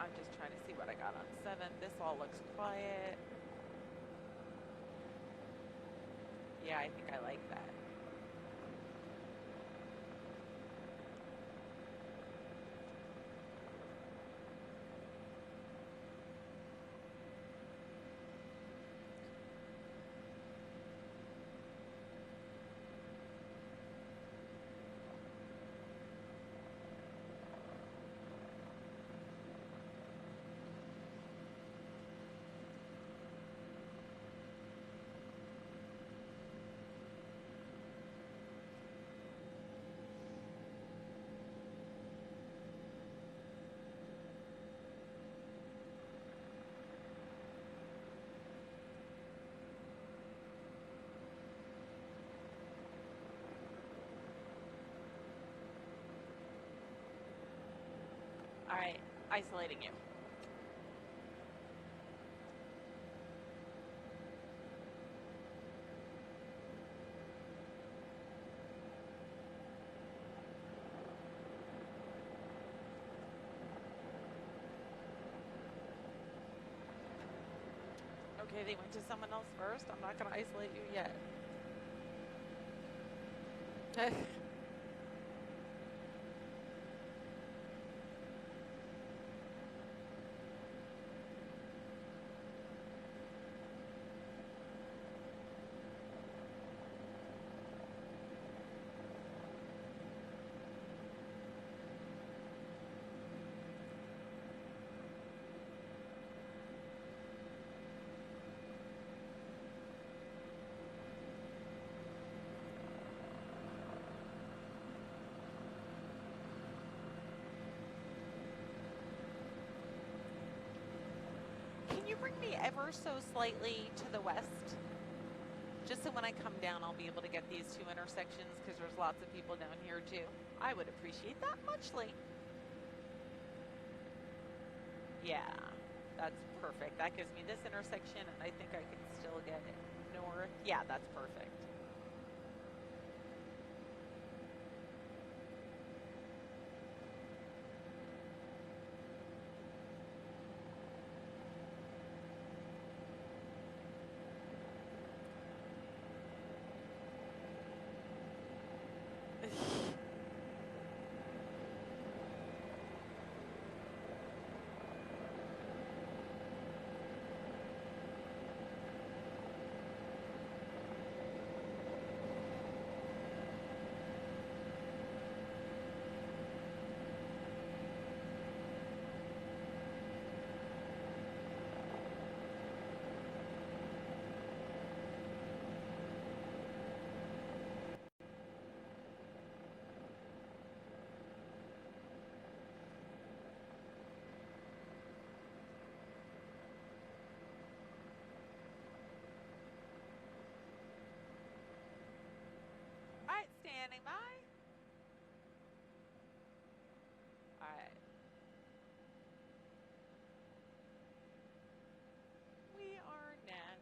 I'm just trying to see what I got on 7. This all looks quiet. Yeah, I think I like that. All right, isolating you. Okay, they went to someone else first. I'm not going to isolate you yet. Can you bring me ever so slightly to the west? Just so when I come down, I'll be able to get these two intersections because there's lots of people down here too. I would appreciate that muchly. Yeah, that's perfect. That gives me this intersection, and I think I can still get it north. Yeah, that's perfect. All right, standing by. All right. We are next.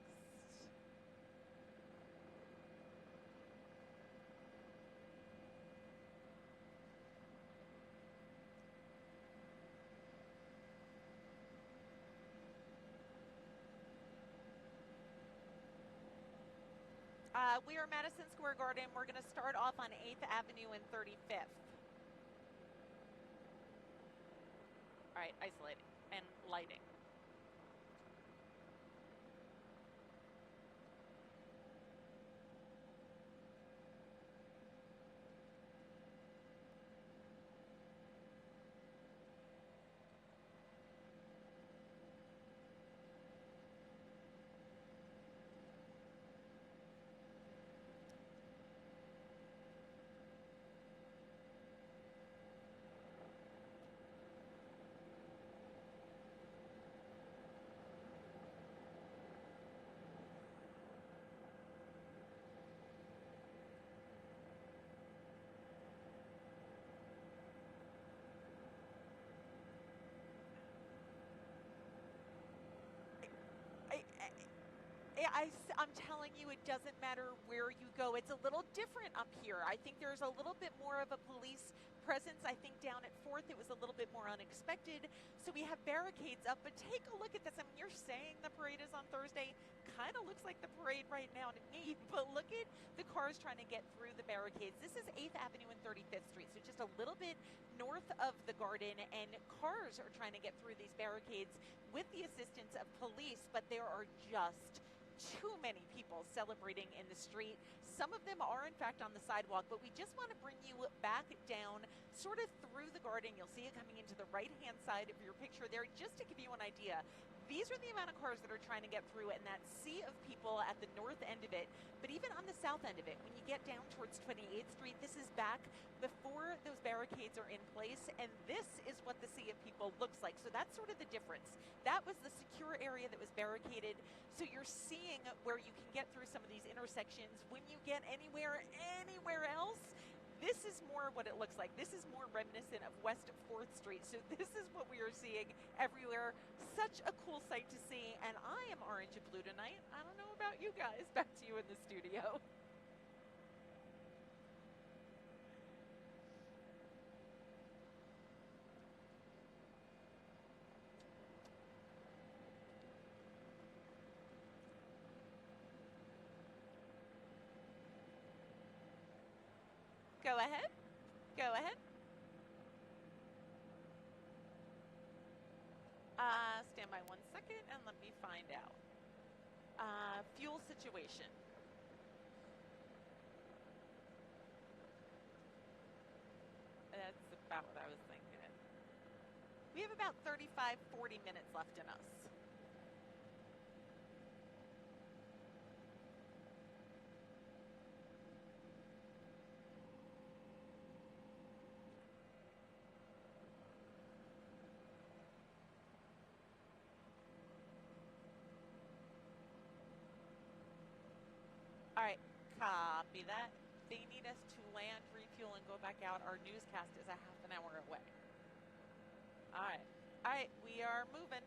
We are Madison Square Garden. We're going to start off on 8th Avenue and 35th. All right, isolating and lighting. I'm telling you, it doesn't matter where you go. It's a little different up here. I think there's a little bit more of a police presence. I think down at 4th it was a little bit more unexpected, so we have barricades up. But take a look at this. I mean, you're saying the parade is on Thursday. Kind of looks like the parade right now to me, but look at the cars trying to get through the barricades. This is 8th Avenue and 35th Street, so just a little bit north of the Garden, and cars are trying to get through these barricades with the assistance of police, but there are just too many people celebrating in the street. Some of them are in fact on the sidewalk, but we just want to bring you back down sort of through the Garden. You'll see it coming into the right hand side of your picture there, just to give you an idea. These are the amount of cars that are trying to get through, and that sea of people at the north end of it. But even on the south end of it, when you get down towards 28th Street, this is back before those barricades are in place, and this is what the sea of people looks like. So that's sort of the difference. That was the secure area that was barricaded. So you're seeing where you can get through some of these intersections. When you get anywhere else, this is more what it looks like. This is more reminiscent of West 4th Street. So this is what we are seeing everywhere. Such a cool sight to see. And I am orange and blue tonight. I don't know about you guys. Back to you in the studio. Go ahead. Go ahead. Stand by 1 second and let me find out. Fuel situation. That's about what I was thinking. We have about 35, 40 minutes left in us. All right, copy that. They need us to land, refuel, and go back out. Our newscast is a half an hour away. All right, we are moving.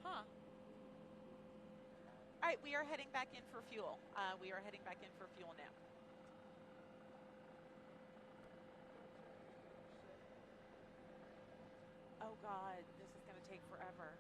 Huh. All right, we are heading back in for fuel. We are heading back in for fuel now. Oh God, this is going to take forever.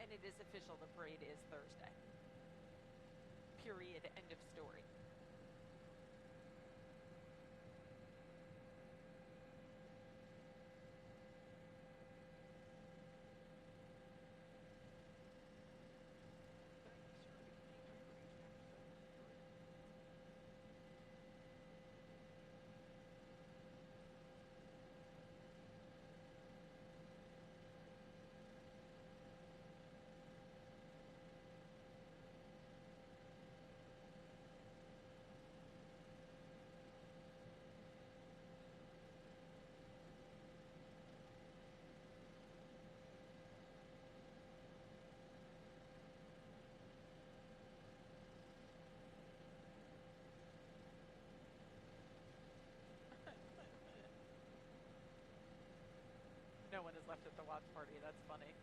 And it is official, the parade is Thursday. Period, end of story. No one is left at the watch party. That's funny.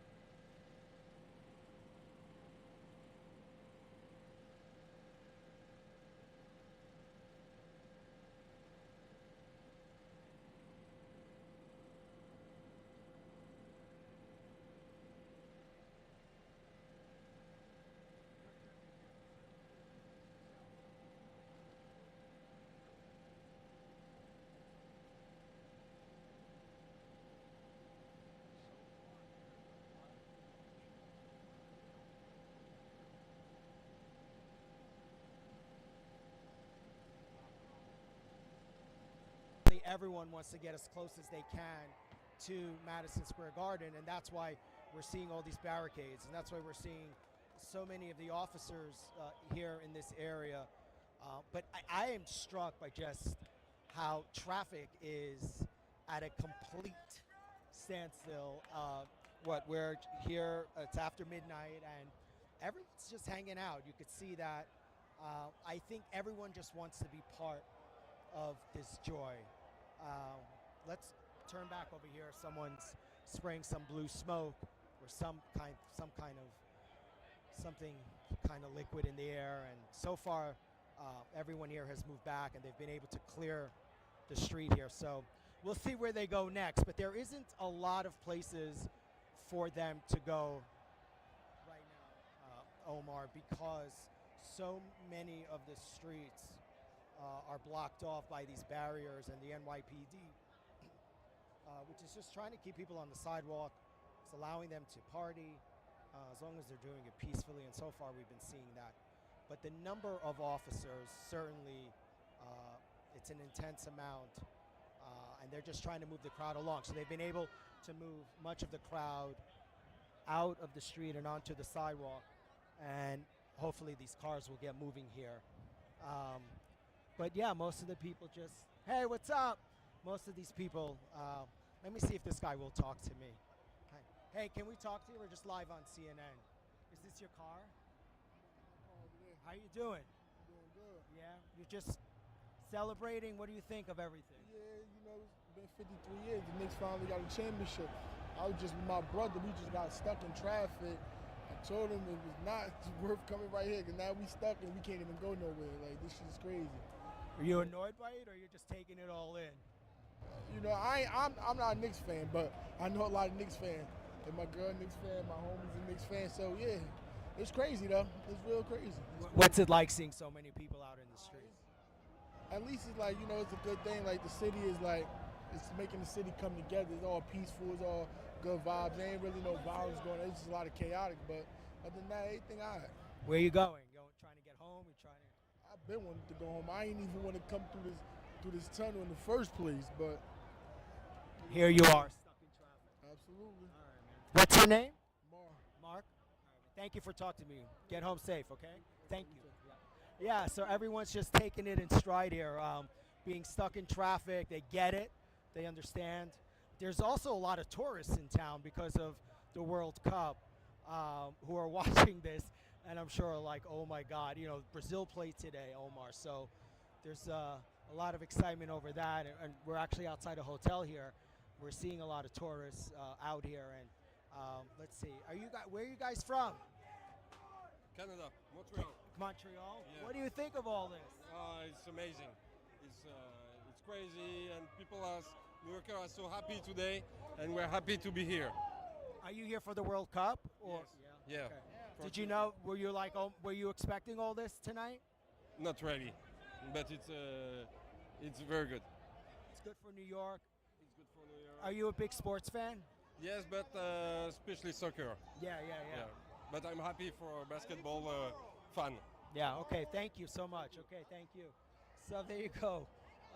everyone wants to get as close as they can to Madison Square Garden, and that's why we're seeing all these barricades, and that's why we're seeing so many of the officers here in this area. But I am struck by just how traffic is at a complete standstill. We're here, it's after midnight, and everyone's just hanging out. You could see that. I think everyone just wants to be part of this joy. Let's turn back over here. Someone's spraying some blue smoke or something kind of liquid in the air, and so far everyone here has moved back and they've been able to clear the street here. So we'll see where they go next, but there isn't a lot of places for them to go right now, Omar, because so many of the streets are blocked off by these barriers and the NYPD, which is just trying to keep people on the sidewalk. It's allowing them to party as long as they're doing it peacefully, and so far we've been seeing that. But the number of officers, certainly, it's an intense amount, and they're just trying to move the crowd along. So they've been able to move much of the crowd out of the street and onto the sidewalk, and hopefully these cars will get moving here. But yeah, most of the people just, hey, what's up? Most of these people, let me see if this guy will talk to me. Hey, can we talk to you? We're just live on CNN. Is this your car? How you doing? Doing good. Yeah, you're just celebrating. What do you think of everything? Yeah, it's been 53 years. The Knicks finally got a championship. I was just with my brother. We just got stuck in traffic. I told him it was not worth coming right here, because now we stuck and we can't even go nowhere. Like, this shit is crazy. Are you annoyed by it, or you're just taking it all in? I'm not a Knicks fan, but I know a lot of Knicks fans. And my girl a Knicks fan, my homie's a Knicks fan. So yeah, it's crazy though. It's real crazy. What's it like seeing so many people out in the streets? At least it's like, it's a good thing. Like, the city is like, it's making the city come together. It's all peaceful. It's all good vibes. There ain't really no violence going on. It's just a lot of chaotic. But other than that, everything all right. Where are you going? Trying to get home? You trying to? I've been wanting to go home. I ain't even want to come through this tunnel in the first place. But here you are, stuck in traffic. Absolutely. All right, man. What's your name? Mark. Mark? All right, thank you for talking to me. Get home safe, okay? Thank you. Yeah, so everyone's just taking it in stride here. Being stuck in traffic, they get it. They understand. There's also a lot of tourists in town because of the World Cup who are watching this, and I'm sure are like, oh my God, Brazil played today, Omar. So there's a lot of excitement over that, and we're actually outside a hotel here. We're seeing a lot of tourists out here, and let's see. Where are you guys from? Canada, Montreal. Montreal? Yeah. What do you think of all this? It's amazing. It's crazy, and New Yorkers are so happy today, and we're happy to be here. Are you here for the World Cup? Or? Yes. Yeah. Okay. Did you know? Were you expecting all this tonight? Not really, but it's very good. It's good for New York. It's good for New York. Are you a big sports fan? Yes, but especially soccer. Yeah. But I'm happy for basketball fun. Yeah, okay, thank you so much. Okay, thank you. So there you go.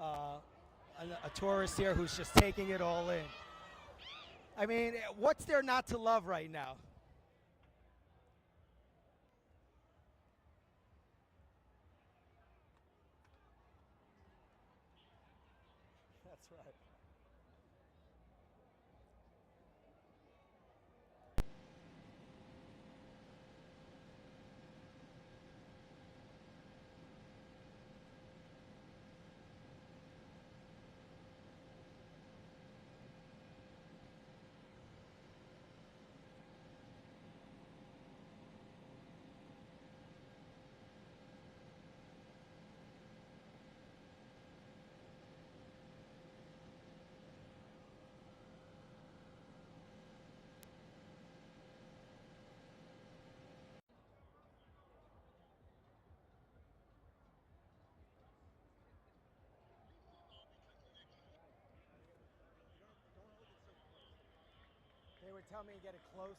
A tourist here who's just taking it all in. I mean, what's there not to love right now? That's right. They would tell me to get it closer.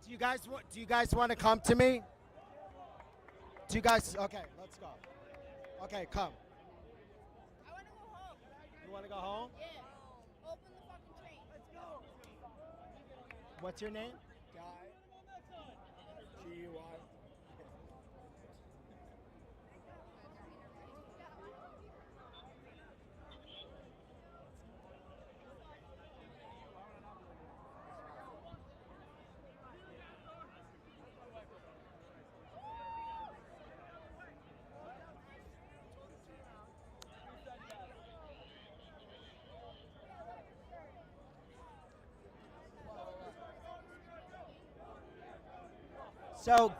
Do you guys want to come to me? Do you guys? Okay, let's go. Okay, come. I want to go home. You want to go home? Yeah. Open the fucking train. Let's go. What's your name? Guy. G-U-I. So,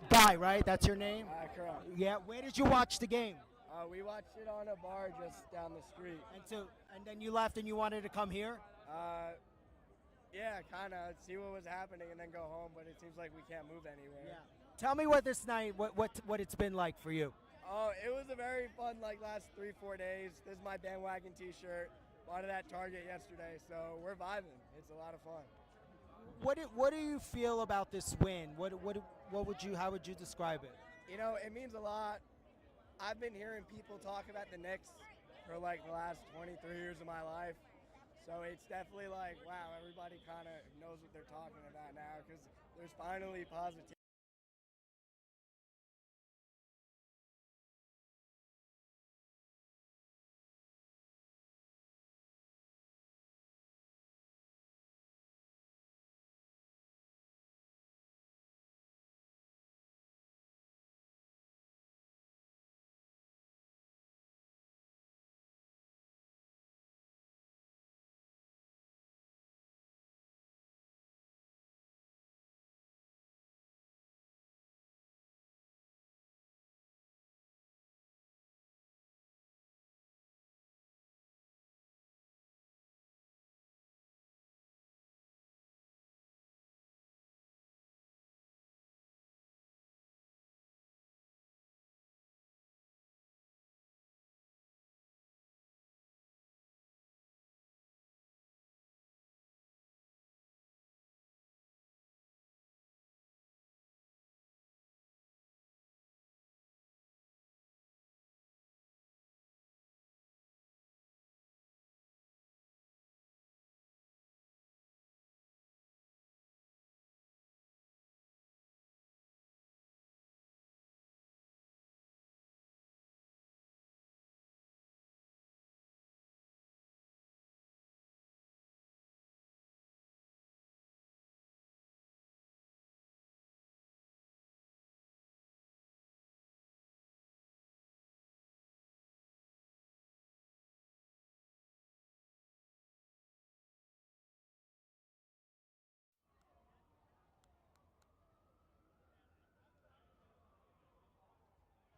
Guy, right? That's your name? Correct. Yeah. Where did you watch the game? We watched it on a bar just down the street. And then you left and you wanted to come here? Yeah, kind of see what was happening and then go home, but it seems like we can't move anywhere. Yeah. Tell me what this night, what it's been like for you. Oh, it was a very fun last 3-4 days. This is my bandwagon T-shirt. Bought it at Target yesterday, so we're vibing. It's a lot of fun. What do you feel about this win? How would you describe it? You know, it means a lot. I've been hearing people talk about the Knicks for the last 23 years of my life. So it's definitely wow, everybody kind of knows what they're talking about now because there's finally positivity.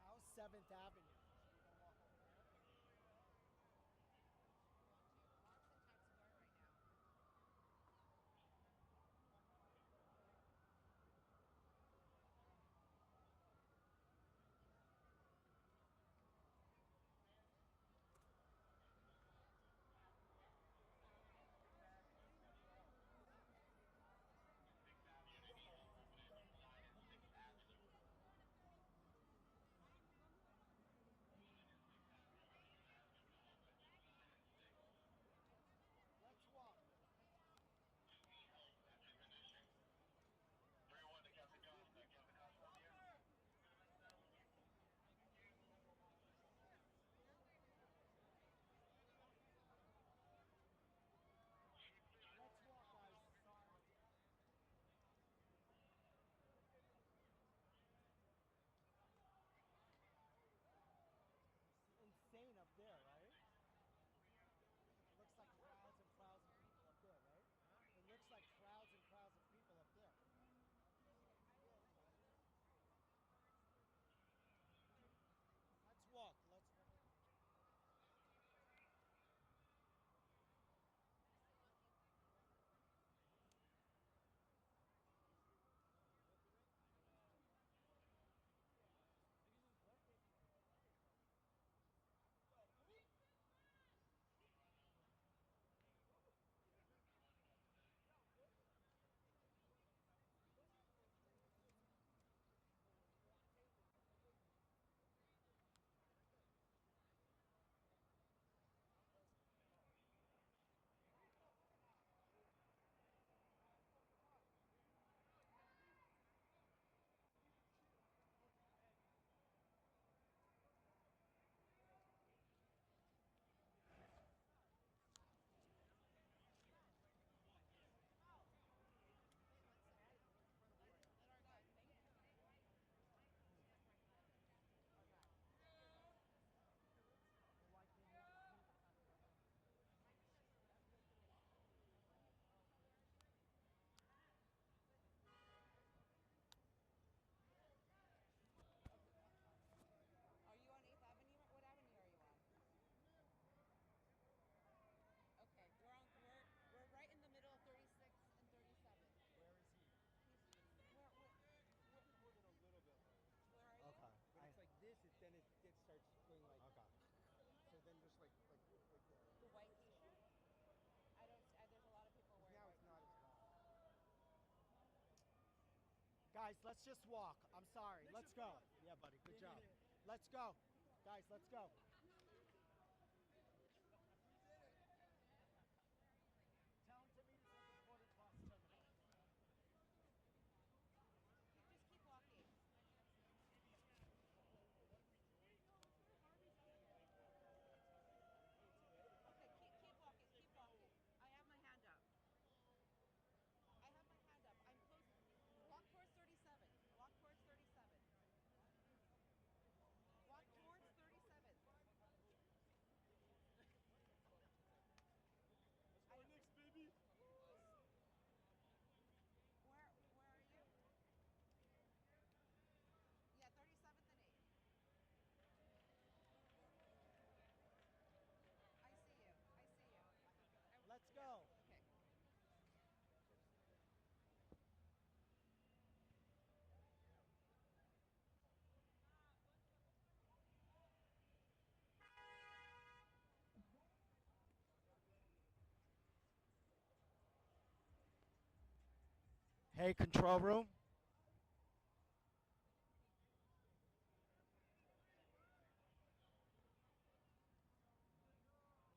How's 7th Avenue? Guys, let's just walk. I'm sorry. Let's go. Yeah, buddy. Good job. Let's go. Guys, let's go. Tell him to meet us at the quarter class terminal. Just keep walking. Okay, keep walking. Keep walking. I have my hand up. I have my hand up. I'm close. Walk towards 37. Walk towards 37. Walk towards 37. Let's go Knicks, baby. Where are you? Yeah, 37th and 8th. I see you. I see you. Let's go. Okay. Hey, control room.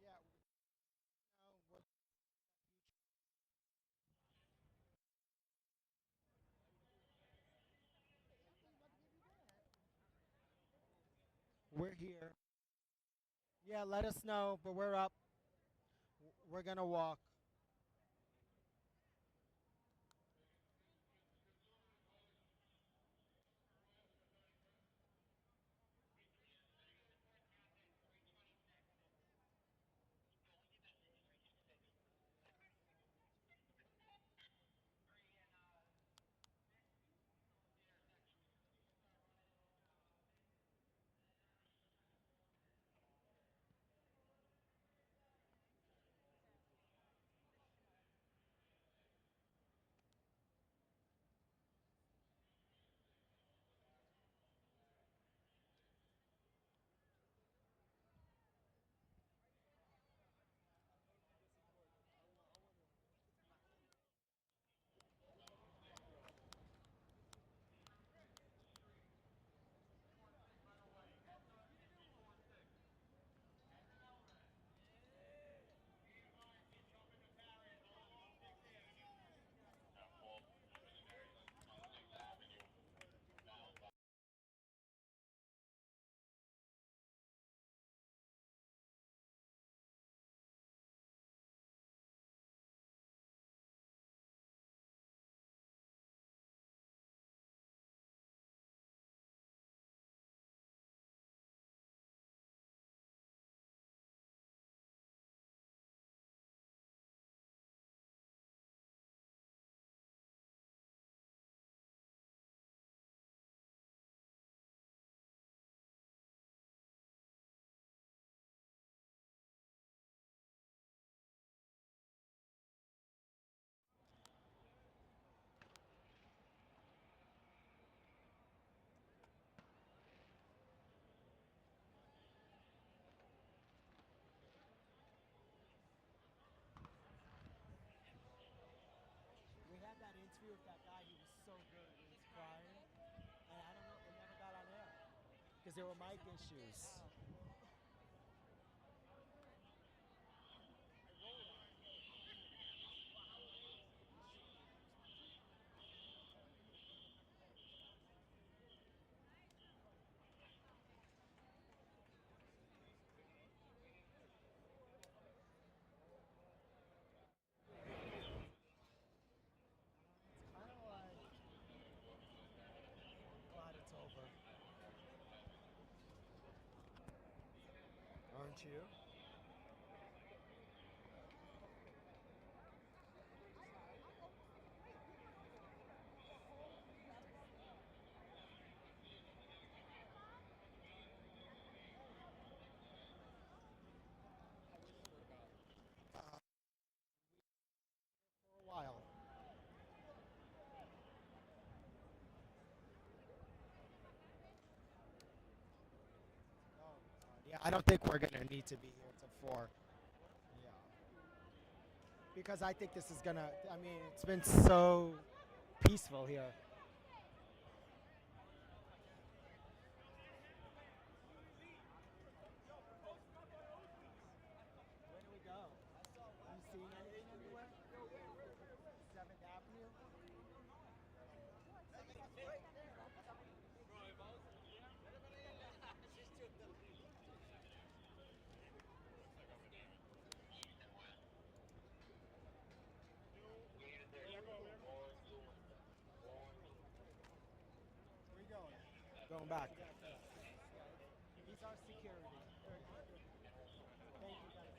Yeah. No, we're here. Yeah, let us know, but we're up. We're going to walk. We had that interview with that guy. He was so good. He was crying. And I don't know, it never got on air. Because there were mic issues. It's kind of like, glad it's over. Aren't you? For a while. Oh, yeah, I don't think we're going to need to be here till 4. Yeah. Because I think this is going to, I mean, it's been so peaceful here. Going back. He's our security. Thank you, guys.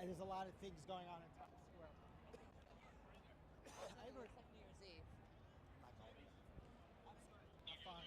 And there's a lot of things going on in Times Square. I heard New Year's Eve. I'm not going. Have fun.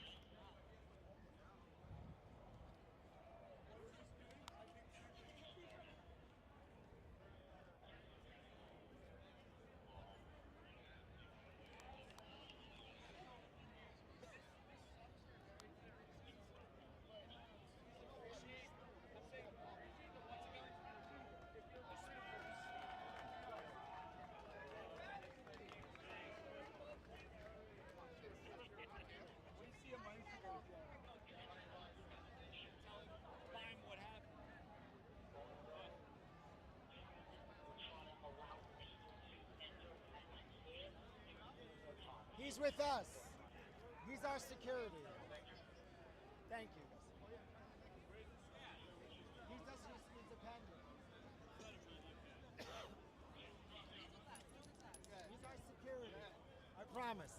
He's with us. He's our security. Thank you. He's just independent. He's our security. I promise.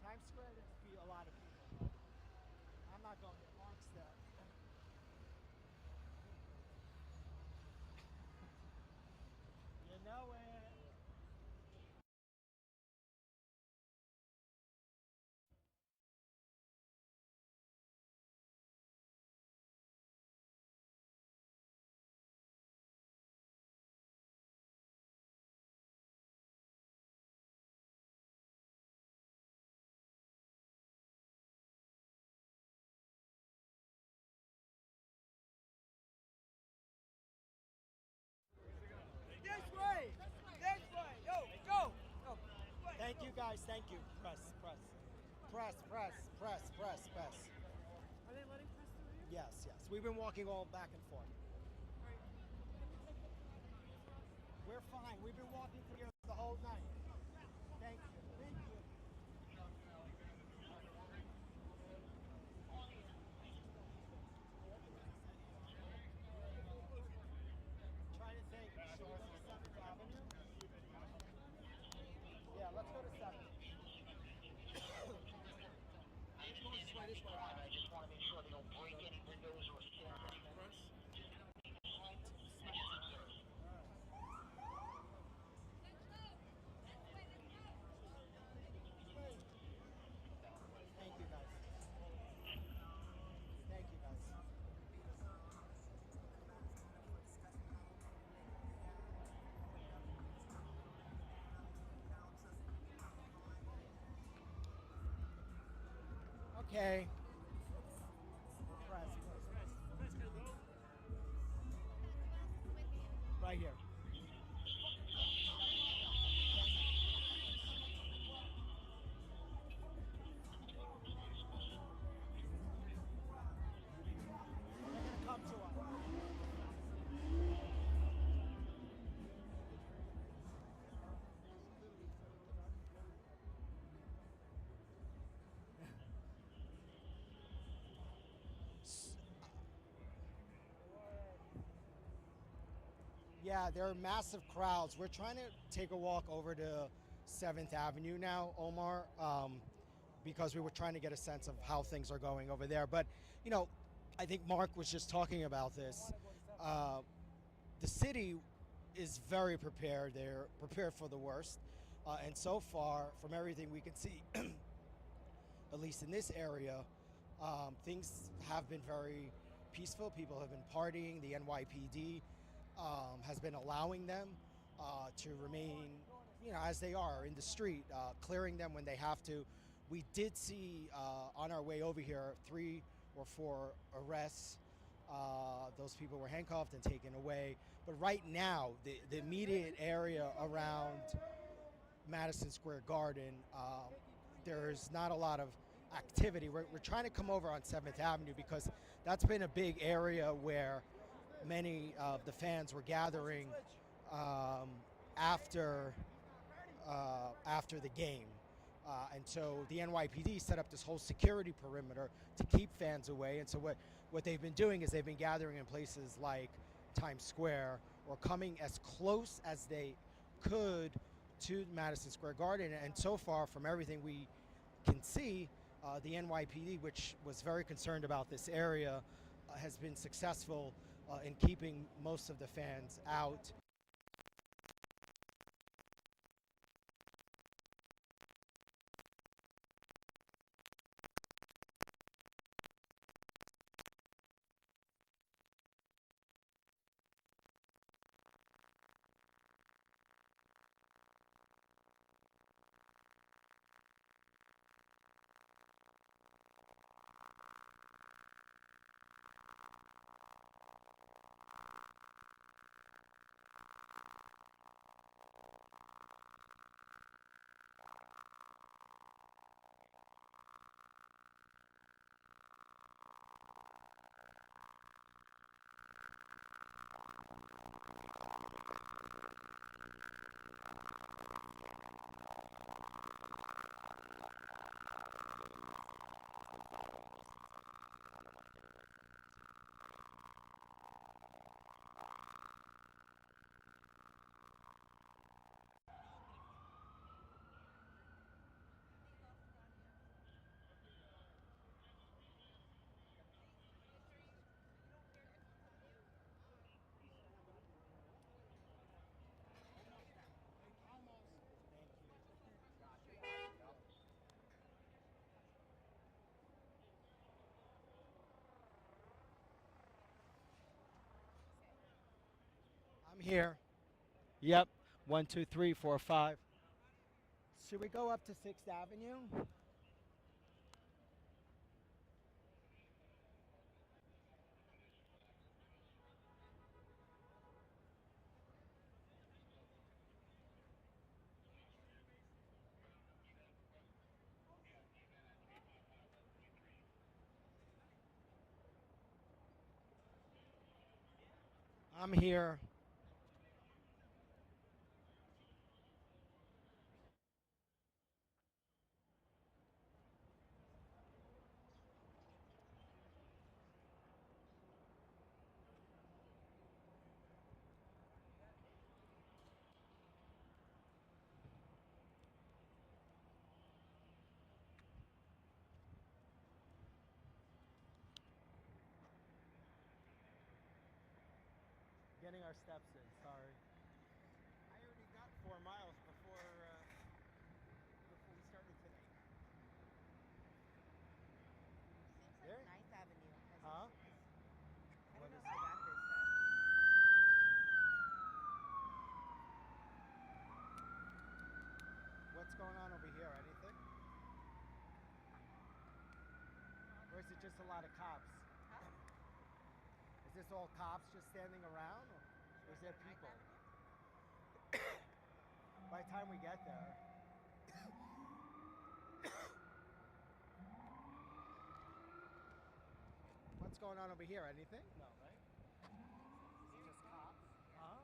Times Square. guys. Thank you. Press, press. Press, press, press, press, press. Are they letting press through here? Yes, yes. We've been walking all back and forth. We're fine. We've been walking together the whole night. Thank you. Thank you. Trying to think. Should we go to 7th Avenue? Yeah, let's go to 7th. Thank you, guys. Thank you, guys. Okay. Press, right here. They're gonna come to us. Yeah, there are massive crowds. We're trying to take a walk over to 7th Avenue now, Omar, because we were trying to get a sense of how things are going over there. But, you know, I think Mark was just talking about this. The city is very prepared. They're prepared for the worst. And so far, from everything we can see, at least in this area, things have been very peaceful. People have been partying. The NYPD has been allowing them to remain, you know, as they are in the street, clearing them when they have to. We did see on our way over here 3 or 4 arrests. Those people were handcuffed and taken away. But right now, the immediate area around Madison Square Garden, there's not a lot of activity. We're trying to come over on 7th Avenue because that's been a big area where many of the fans were gathering after the game. And so the NYPD set up this whole security perimeter to keep fans away. And so what they've been doing is they've been gathering in places like Times Square or coming as close as they could to Madison Square Garden. And so far, from everything we can see, the NYPD, which was very concerned about this area, has been successful in keeping most of the fans out. I'm here. Yep. 1, 2, 3, 4, 5. Should we go up to 6th Avenue? I'm here. Getting our steps in, sorry. I already got 4 miles before we started today. Seems There? like nice avenue. Huh? I What don't know is if I it? got this stuff. What's going on over here? Anything? Or is it just a lot of cops? Huh? Is this all cops just standing around? Or is there Nice people? avenue? By the time we get there. What's going on over here? Anything? No, right? Is it just cops? Huh?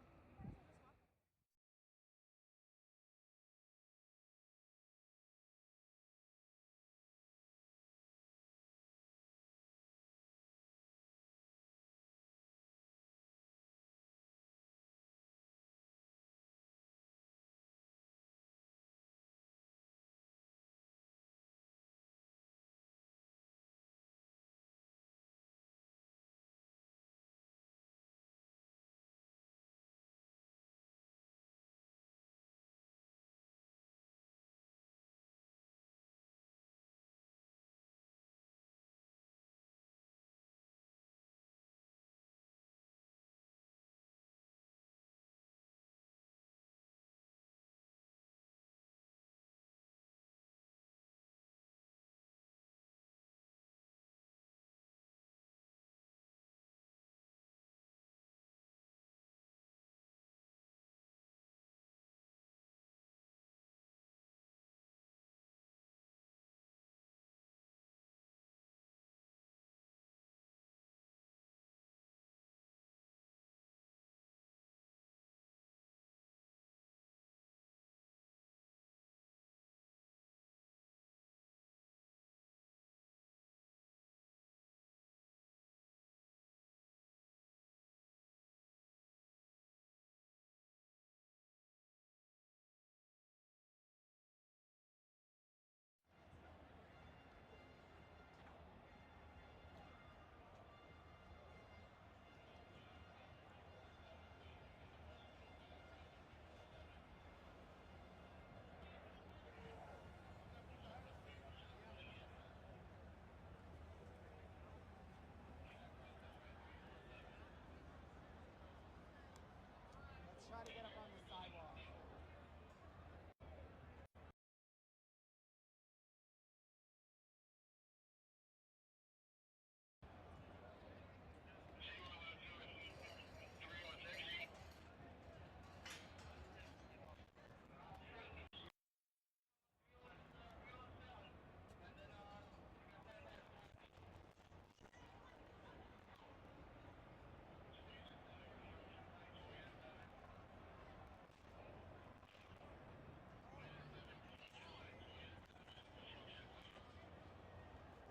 Let's try to get up on the sidewalk.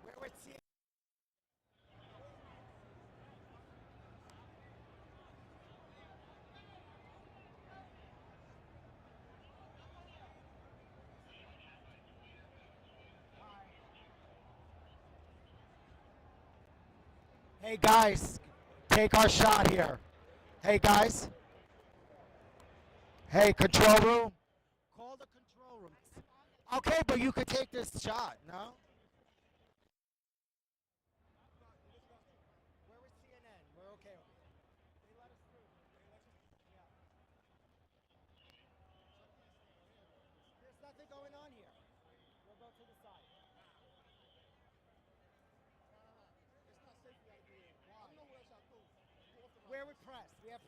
Where would see Hey guys, take our shot here. Hey guys. Hey, control room. Call the control room. Okay, but you could take this shot, no? Where was CNN? We're okay over here. They let us through. Yeah. There's nothing going on here. We'll go to the side. It's not safe for y'all to be here. Why? I don't know where else y'all go. Go off the Where we press. We have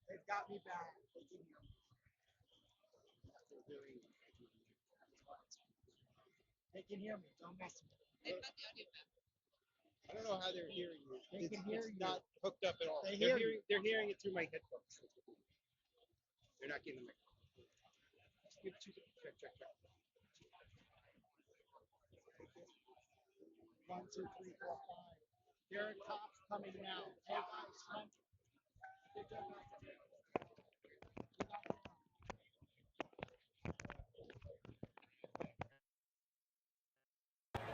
They've got me back. They can hear me. Don't mess with me. I don't know how they're hearing you. They can hear you. Not hooked up at all. They They're hear you. They're hearing it through my headphones. They're not getting the mic. Check, check, check. 1, 2, 3, 4, 5. Derek Cox coming now. Hey guys, come.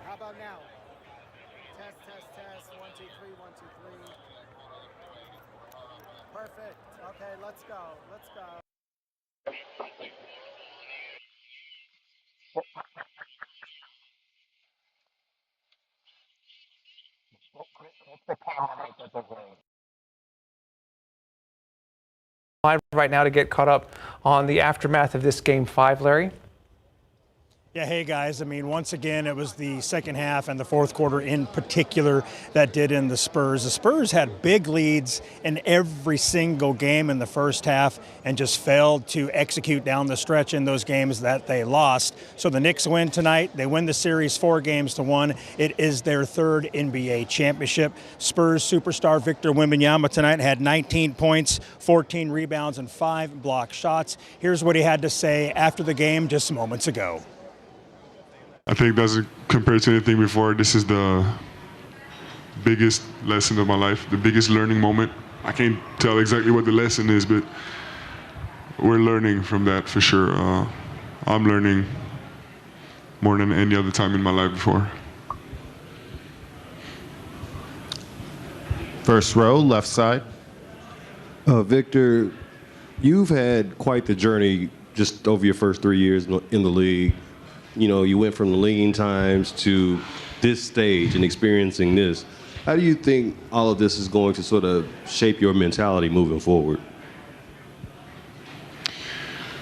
How about now? Test, test, test. 1, 2, 3, 1, 2, 3. Perfect. Okay, let's go. Let's go. Live right now to get caught up on the aftermath of this Game 5, Larry. Yeah, hey guys, I mean, once again, it was the second half and the fourth quarter in particular that did in the Spurs. The Spurs had big leads in every single game in the first half and just failed to execute down the stretch in those games that they lost. So the Knicks win tonight. They win the series 4-1. It is their third NBA championship. Spurs superstar Victor Wembanyama tonight had 19 points, 14 rebounds, and 5 block shots. Here's what he had to say after the game just moments ago. I think doesn't compare to anything before. This is the biggest lesson of my life, the biggest learning moment. I can't tell exactly what the lesson is, but we're learning from that for sure. I'm learning more than any other time in my life before. First row, left side. Victor, you've had quite the journey just over your first 3 years in the league. You know, you went from the lean times to this stage and experiencing this. How do you think all of this is going to sort of shape your mentality moving forward?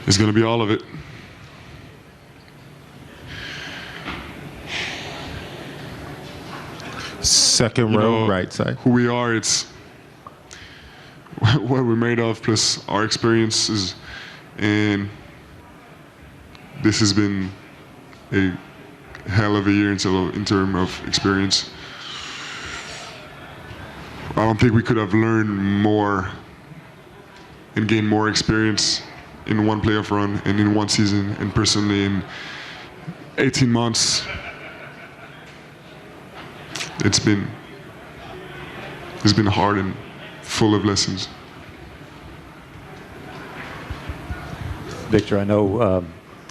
It's going to be all of it. Second row, right side. Who we are, it's what we're made of, plus our experiences. And this has been a hell of a year in terms of experience. I don't think we could have learned more and gained more experience in one playoff run and in one season, and personally in 18 months. It's been hard and full of lessons. Victor, I know,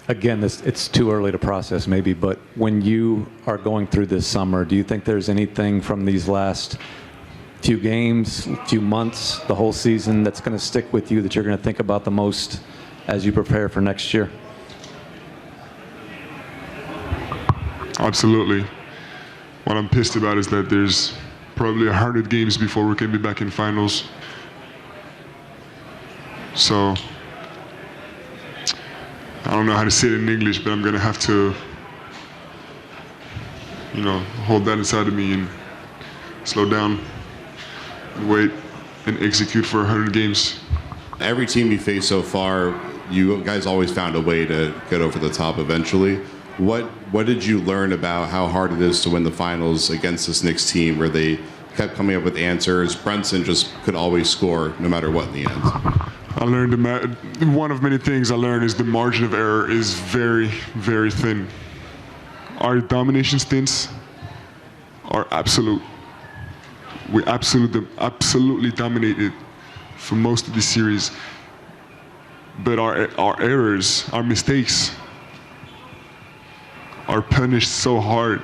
again, it's too early to process maybe, but when you are going through this summer, do you think there's anything from these last few games, few months, the whole season that's going to stick with you that you're going to think about the most as you prepare for next year? Absolutely. What I'm pissed about is that there's probably 100 games before we can be back in finals. So I don't know how to say it in English, but I'm going to have to, hold that inside of me and slow down and wait and execute for 100 games. Every team you face so far, you guys always found a way to get over the top eventually. What did you learn about how hard it is to win the finals against this Knicks team where they kept coming up with answers? Brunson just could always score no matter what in the end. I learned one of many things I learned is the margin of error is very, very thin. Our domination stints are absolute. We absolutely dominated for most of the series. But our errors, our mistakes, are punished so hard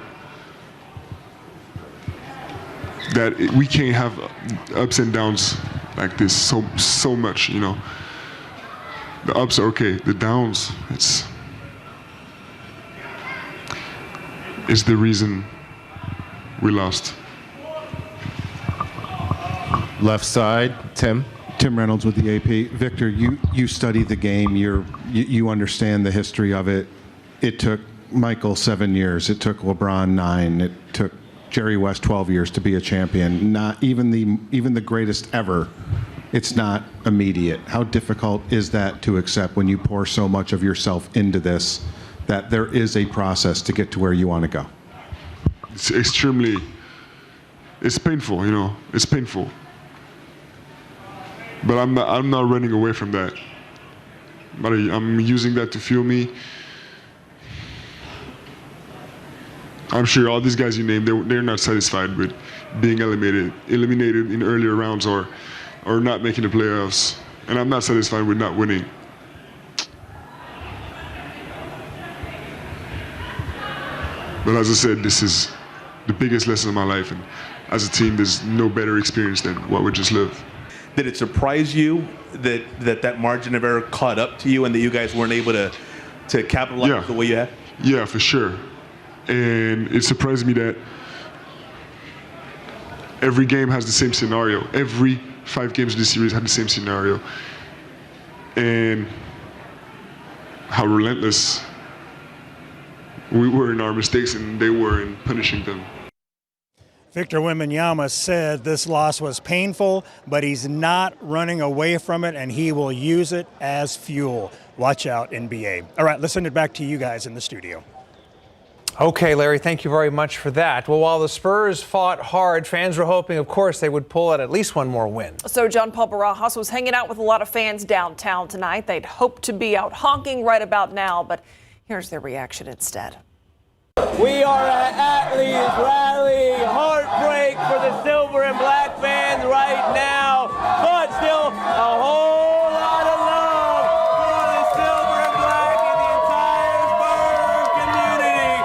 that we can't have ups and downs like this so much, The ups are okay, the downs, it's the reason we lost. Left side, Tim. Tim Reynolds with the AP. Victor, you study the game. You understand the history of it. It took Michael 7 years. It took LeBron 9. It took Jerry West 12 years to be a champion. Not even the greatest ever. It's not immediate. How difficult is that to accept when you pour so much of yourself into this, that there is a process to get to where you want to go? It's painful, you know, it's painful. But I'm not running away from that. But I'm using that to fuel me. I'm sure all these guys you named, they're not satisfied with being eliminated in earlier rounds or not making the playoffs. And I'm not satisfied with not winning. But as I said, this is the biggest lesson of my life. And as a team, there's no better experience than what we just lived. Did it surprise you that margin of error caught up to you and that you guys weren't able to capitalize the way you had? Yeah, for sure. And it surprised me that every game has the same scenario. Every 5 games of this series had the same scenario. And how relentless we were in our mistakes and they were in punishing them. Victor Wembanyama said this loss was painful, but he's not running away from it, and he will use it as fuel. Watch out, NBA. All right, let's send it back to you guys in the studio. Okay, Larry, thank you very much for that. Well, while the Spurs fought hard, fans were hoping, of course, they would pull out at least one more win. So John Paul Barajas was hanging out with a lot of fans downtown tonight. They'd hoped to be out honking right about now, but here's their reaction instead. We are at Atlee's rally. Heartbreak for the silver and black fans right now, but still a whole lot of love for the silver and black and the entire Spurs community.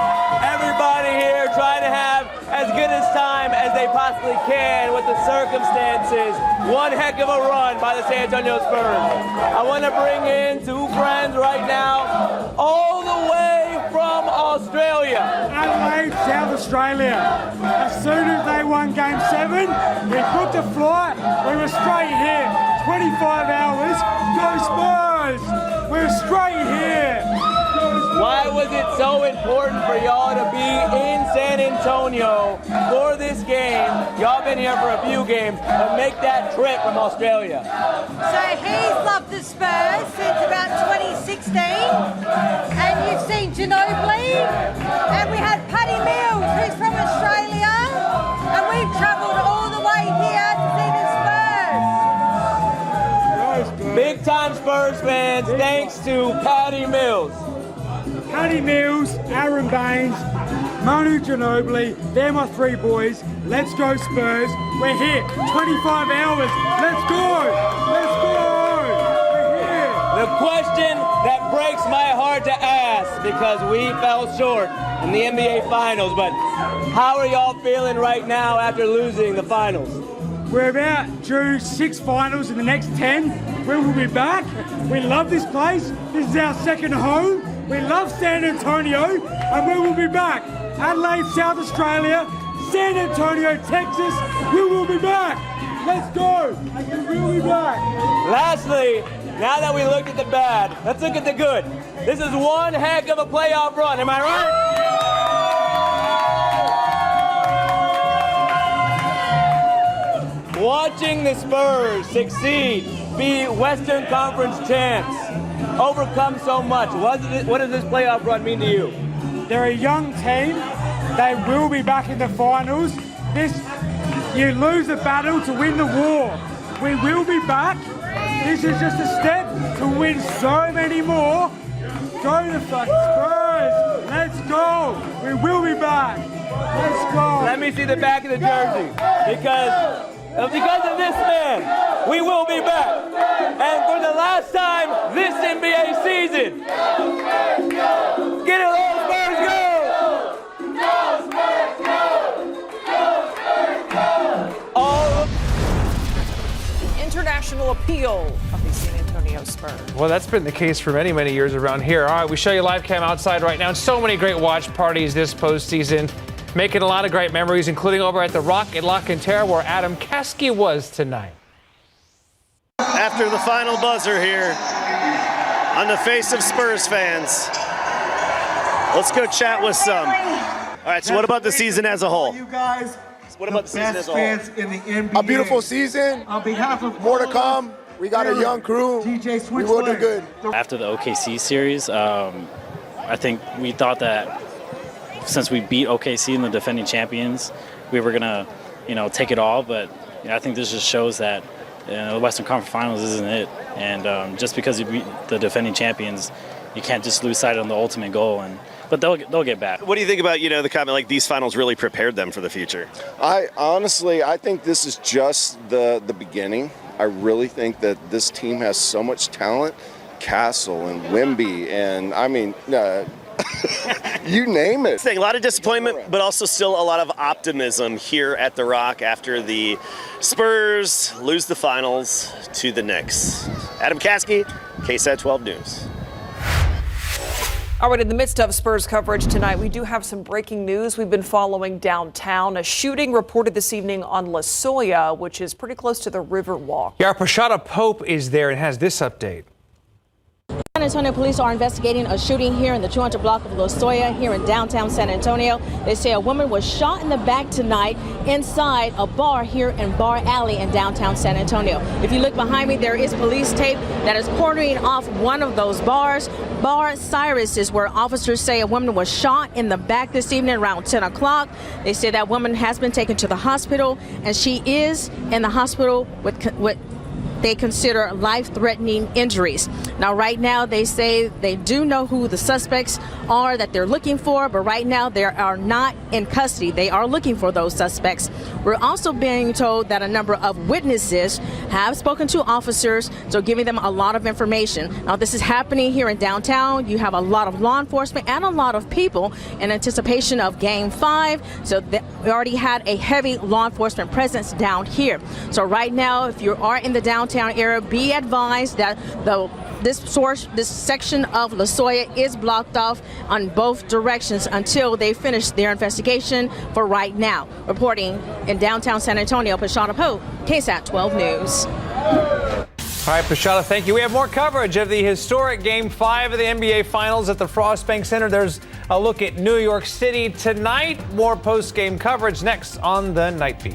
Everybody here trying to have as good a time as they possibly can with the circumstances. One heck of a run by the San Antonio Spurs. I want to bring in 2 friends right now, all the way from Australia. Adelaide, South Australia. As soon as they won Game 7, we booked a flight. We were straight here. 25 hours. Go Spurs! We're straight here. Why was it so important for y'all to be in San Antonio for this game? Y'all been here for a few games, but make that trip from Australia. So he's loved the Spurs since about 2016, and you've seen Ginobili, and we had Paddy Mills, who's from Australia, and we've travelled all the way here to see the Spurs. Big time Spurs fans, thanks to Paddy Mills. Paddy Mills, Aaron Baines, Manu Ginobili, they're my 3 boys. Let's go Spurs. We're here. 25 hours. Let's go. Let's go. We're here. The question that breaks my heart to ask, because we fell short in the NBA Finals, but how are y'all feeling right now after losing the Finals? We're about due 6 finals in the next 10. We will be back. We love this place. This is our second home. We love San Antonio, and we will be back. Adelaide, South Australia, San Antonio, Texas, we will be back. Let's go, and we will be back. Lastly, now that we looked at the bad, let's look at the good. This is one heck of a playoff run, am I right? Watching the Spurs succeed, be Western Conference champs, overcome so much. What does this playoff run mean to you? They're a young team. They will be back in the finals. You lose the battle to win the war. We will be back. This is just a step to win so many more. Go the fucking Spurs. Let's go. We will be back. Let's go. Let me see the back of the jersey. Because of this man, we will be back. And for the last time this NBA season, get it all, Spurs, go! Go, Spurs, go! Go, Spurs, go! All the international appeal of the San Antonio Spurs. Well, that's been the case for many, many years around here. All right, we show you live cam outside right now. So many great watch parties this postseason. Making a lot of great memories, including over at the Rock in La Cantera, where Adam Caskey was tonight. After the final buzzer here, on the face of Spurs fans, Let's go chat with some. All right, so what about the season as a whole? You guys, what about the season as a whole? fans in the NBA. A beautiful season. On behalf of more to come. We got a young crew. We will do good. After the OKC series, I think we thought that since we beat OKC and the defending champions, we were gonna, take it all. But I think this just shows that the Western Conference Finals isn't it. And just because you beat the defending champions, you can't just lose sight on the ultimate goal. But they'll get back. What do you think about the comment like these finals really prepared them for the future? I think this is just the beginning. I really think that this team has so much talent. Castle and Wemby and you name it. A lot of disappointment, but also still a lot of optimism here at the Rock after the Spurs lose the finals to the Knicks. Adam Caskey, KSAT 12 News. All right, in the midst of Spurs coverage tonight, we do have some breaking news we've been following downtown. A shooting reported this evening on La Soya, which is pretty close to the Riverwalk. Yeah, our Prashada Pope is there and has this update. San Antonio police are investigating a shooting here in the 200 block of La Soya here in downtown San Antonio. They say a woman was shot in the back tonight inside a bar here in Bar Alley in downtown San Antonio. If you look behind me, there is police tape that is cornering off one of those bars. Bar Cyrus is where officers say a woman was shot in the back this evening around 10 o'clock. They say that woman has been taken to the hospital and she is in the hospital with they consider life-threatening injuries. Now, right now, they say they do know who the suspects are that they're looking for, but right now they are not in custody. They are looking for those suspects. We're also being told that a number of witnesses have spoken to officers, so giving them a lot of information. Now, this is happening here in downtown. You have a lot of law enforcement and a lot of people in anticipation of Game 5, so we already had a heavy law enforcement presence down here. So right now, if you are in the downtown area, be advised that this section of La Soya is blocked off on both directions until they finish their investigation for right now. Reporting in downtown San Antonio, Prashada Pope, KSAT 12 News. All right, Prashada, thank you. We have more coverage of the historic Game 5 of the NBA Finals at the Frostbank Center. There's a look at New York City tonight. More post-game coverage next on the Night Beat.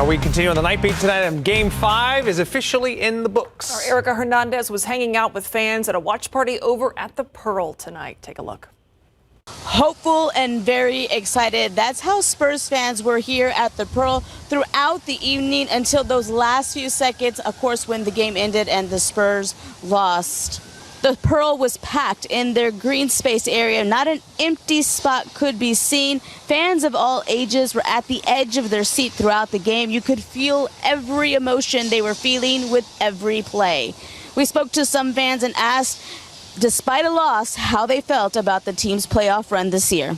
We continue on the Night Beat tonight, and Game 5 is officially in the books. Our Erica Hernandez was hanging out with fans at a watch party over at the Pearl tonight. Take a look. Hopeful and very excited. That's how Spurs fans were here at the Pearl throughout the evening until those last few seconds, of course, when the game ended and the Spurs lost. The Pearl was packed in their green space area. Not an empty spot could be seen. Fans of all ages were at the edge of their seat throughout the game. You could feel every emotion they were feeling with every play. We spoke to some fans and asked, despite a loss, how they felt about the team's playoff run this year.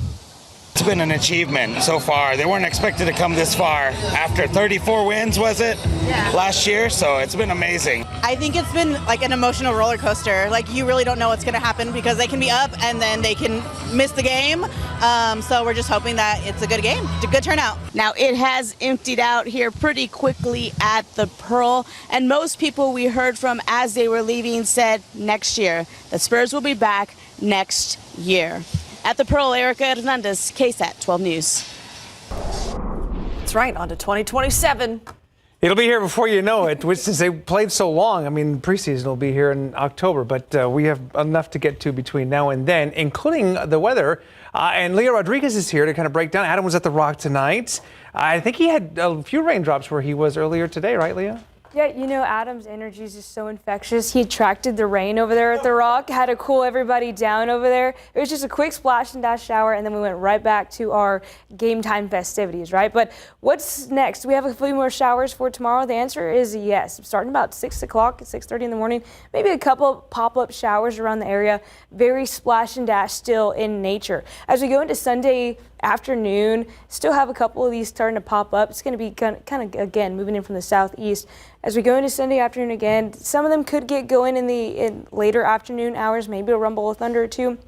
It's been an achievement so far. They weren't expected to come this far after 34 wins, was it? Yeah. Last year, so it's been amazing. I think it's been like an emotional roller coaster. Like, you really don't know what's going to happen because they can be up and then they can miss the game. So we're just hoping that it's a good game. It's a good turnout. Now, it has emptied out here pretty quickly at the Pearl, and most people we heard from as they were leaving said next year. The Spurs will be back next year. At the Pearl, Erica Hernandez, KSAT 12 News. That's right, on to 2027. It'll be here before you know it, which since they played so long. I mean, preseason will be here in October, but we have enough to get to between now and then, including the weather. And Leo Rodriguez is here to kind of break down. Adam was at the Rock tonight. I think he had a few raindrops where he was earlier today, right, Leo? Yeah, you know, Adam's energy is just so infectious. He attracted the rain over there at the Rock, had to cool everybody down over there. It was just a quick splash and dash shower, and then we went right back to our game time festivities, right? But what's next? Do we have a few more showers for tomorrow? The answer is yes. Starting about 6 o'clock, 6:30 in the morning, maybe a couple pop-up showers around the area. Very splash and dash still in nature. As we go into Sunday afternoon, still have a couple of these starting to pop up. It's going to be kind of again moving in from the southeast. As we go into Sunday afternoon again, some of them could get going in later afternoon hours, maybe a rumble or thunder or two,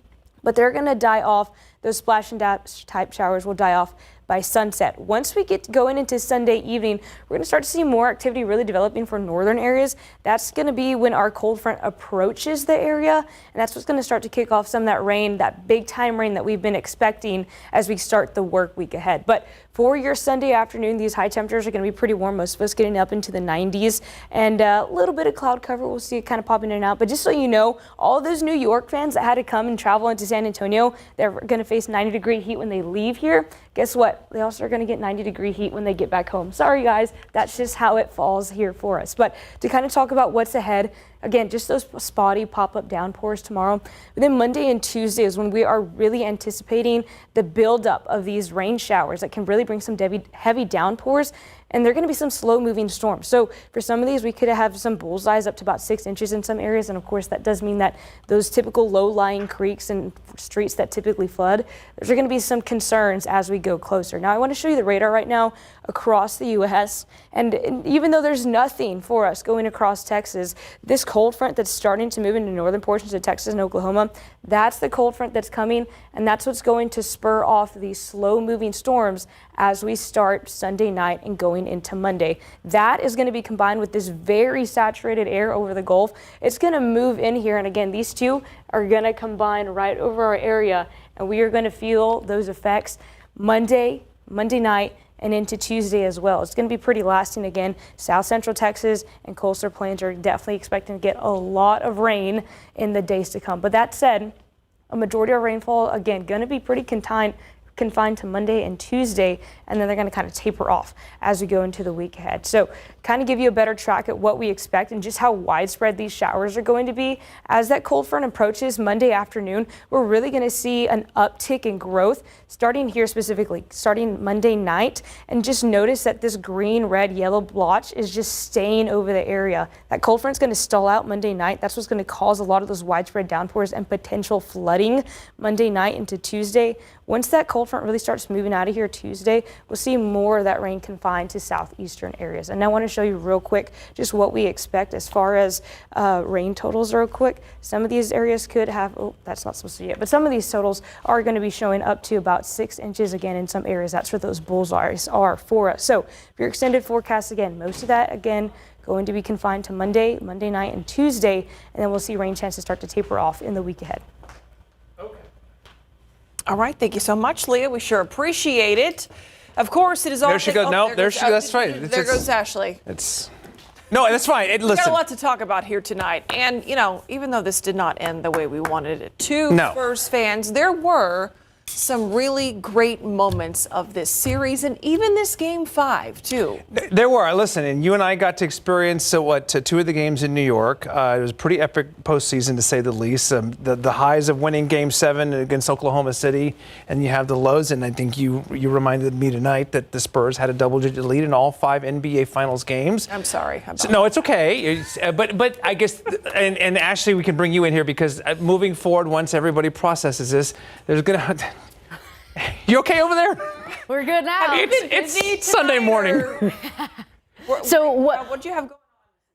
but they're going to die off. Those splash and dash type showers will die off by sunset. Once we get going into Sunday evening, we're going to start to see more activity really developing for northern areas. That's going to be when our cold front approaches the area, and that's what's going to start to kick off some of that rain, that big time rain that we've been expecting as we start the work week ahead. But for your Sunday afternoon, these high temperatures are going to be pretty warm. Most of us getting up into the 90s, and a little bit of cloud cover. We'll see it kind of popping in and out. But just so you know, all those New York fans that had to come and travel into San Antonio, they're going to face 90-degree heat when they leave here. Guess what? They also are going to get 90-degree heat when they get back home. Sorry, guys. That's just how it falls here for us. But to kind of talk about what's ahead, again, just those spotty pop-up downpours tomorrow. But then Monday and Tuesday is when we are really anticipating the buildup of these rain showers that can really bring some heavy downpours. And they're going to be some slow-moving storms. So for some of these, we could have some bullseyes up to about 6 inches in some areas. And, of course, that does mean that those typical low-lying creeks and streets that typically flood, there's going to be some concerns as we go closer. Now, I want to show you the radar right now across the U.S. And even though there's nothing for us going across Texas, this cold front that's starting to move into northern portions of Texas and Oklahoma, that's the cold front that's coming, and that's what's going to spur off these slow-moving storms as we start Sunday night and going into Monday. That is going to be combined with this very saturated air over the Gulf. It's going to move in here, and again, these two are going to combine right over our area, and we are going to feel those effects Monday night, and into Tuesday as well. It's going to be pretty lasting again. South Central Texas and coastal plains are definitely expecting to get a lot of rain in the days to come. But that said, a majority of rainfall, again, going to be pretty confined to Monday and Tuesday, and then they're going to kind of taper off as we go into the week ahead. So kind of give you a better track at what we expect and just how widespread these showers are going to be. As that cold front approaches Monday afternoon, we're really going to see an uptick in growth starting here specifically, starting Monday night. And just notice that this green, red, yellow blotch is just staying over the area. That cold front's going to stall out Monday night. That's what's going to cause a lot of those widespread downpours and potential flooding Monday night into Tuesday. Once that cold front really starts moving out of here Tuesday, we'll see more of that rain confined to southeastern areas. And I want to show you real quick just what we expect as far as rain totals real quick. Some of these areas could have, oh, that's not supposed to be it, but some of these totals are going to be showing up to about 6 inches again in some areas. That's where those bullseyes are for us. So if your extended forecast, again, most of that, again, going to be confined to Monday night, and Tuesday, and then we'll see rain chances start to taper off in the week ahead. All right, thank you so much, Leah. We sure appreciate it. Of course, it is all. There she goes. No, there she goes. That's right. There goes Ashley. No, that's fine. We've got a lot to talk about here tonight. And, even though this did not end the way we wanted it to, Spurs fans, there were some really great moments of this series and even this Game 5, too. There were. Listen, and you and I got to experience two of the games in New York. It was a pretty epic postseason, to say the least. The highs of winning Game 7 against Oklahoma City, and you have the lows. And I think you reminded me tonight that the Spurs had a double-digit lead in all 5 NBA Finals games. I'm sorry. No, it's okay. But I guess, and Ashley, we can bring you in here because moving forward, once everybody processes this, there's going to... You okay over there? We're good now. I mean, it's Sunday morning. So what do you have going on?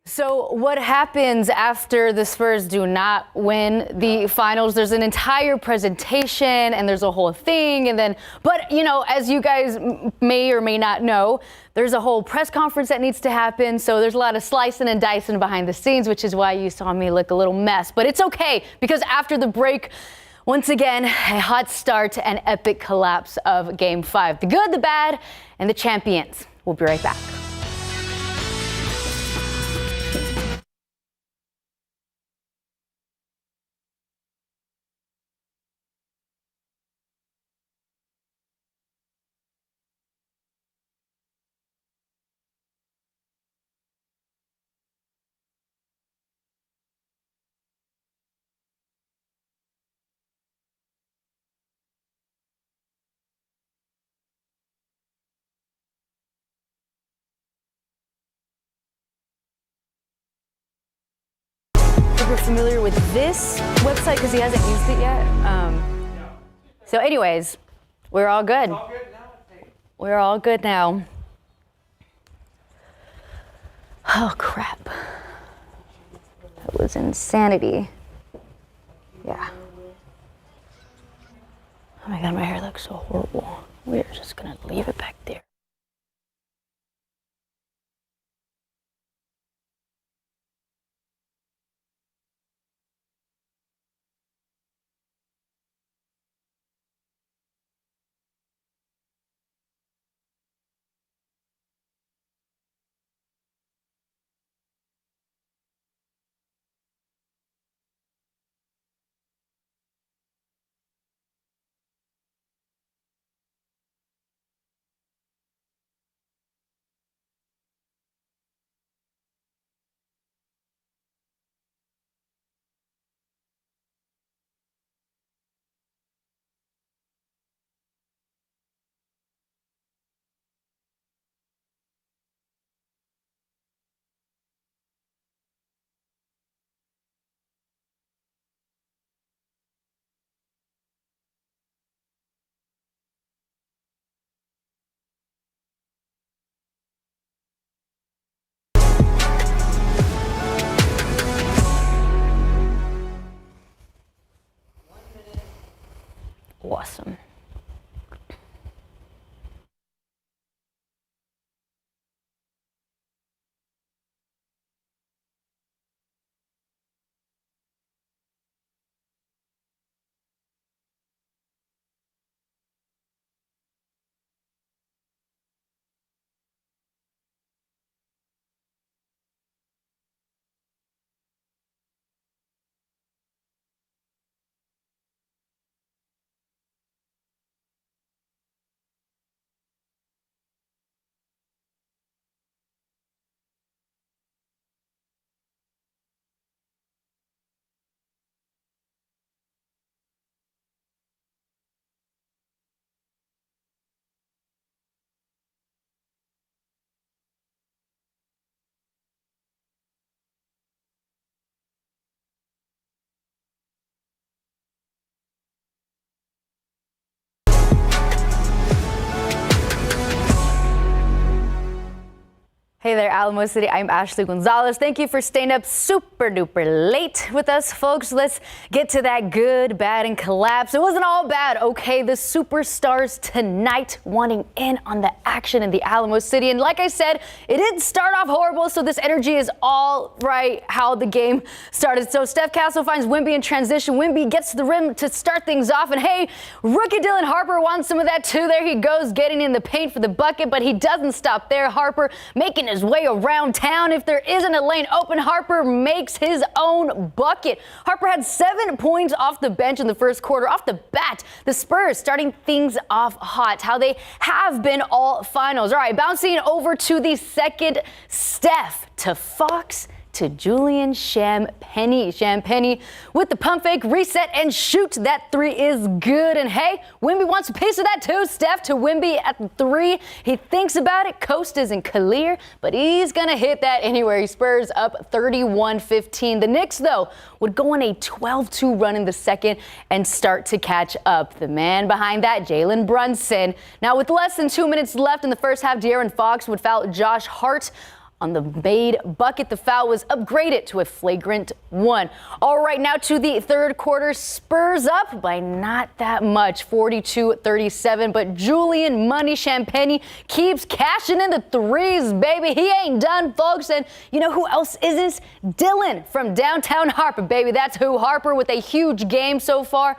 So what happens after the Spurs do not win the finals? There's an entire presentation and there's a whole thing. But as you guys may or may not know, there's a whole press conference that needs to happen. So there's a lot of slicing and dicing behind the scenes, which is why you saw me look a little mess. But it's okay, because after the break, once again, a hot start and epic collapse of Game 5. The good, the bad, and the champions. We'll be right back. Super familiar with this website because he hasn't used it yet. So anyways, we're all good. We're all good now. Oh, crap. That was insanity. Yeah. Oh my God, my hair looks so horrible. We're just gonna leave it back there. Awesome. Hey there, Alamo City. I'm Ashley Gonzalez. Thank you for staying up super duper late with us, folks. Let's get to that good, bad, and collapse. It wasn't all bad, okay? The superstars tonight wanting in on the action in the Alamo City. And like I said, it didn't start off horrible, so this energy is all right how the game started. So Steph Castle finds Wemby in transition. Wemby gets to the rim to start things off. And hey, rookie Dylan Harper wants some of that too. There he goes, getting in the paint for the bucket, but he doesn't stop there. Harper making his way around town. If there isn't a lane open, Harper makes his own bucket. Harper had 7 points off the bench in the first quarter. Off the bat, the Spurs starting things off hot, how they have been all finals. All right, bouncing over to the second, Steph to Fox to Julian Champagnie. Champagnie with the pump fake, reset, and shoot. That three is good. And hey, Wemby wants a piece of that too. Steph to Wemby at the three. He thinks about it. Coast isn't clear, but he's going to hit that anywhere. Spurs up 31-15. The Knicks, though, would go on a 12-2 run in the second and start to catch up. The man behind that, Jalen Brunson. Now, with less than 2 minutes left in the first half, De'Aaron Fox would foul Josh Hart on the made bucket. The foul was upgraded to a flagrant 1. All right, now to the third quarter. Spurs up by not that much, 42-37. But Julian Money Champagnie keeps cashing in the threes, baby. He ain't done, folks. And you know who else isn't? Dylan from downtown Harper, baby. That's who. Harper with a huge game so far.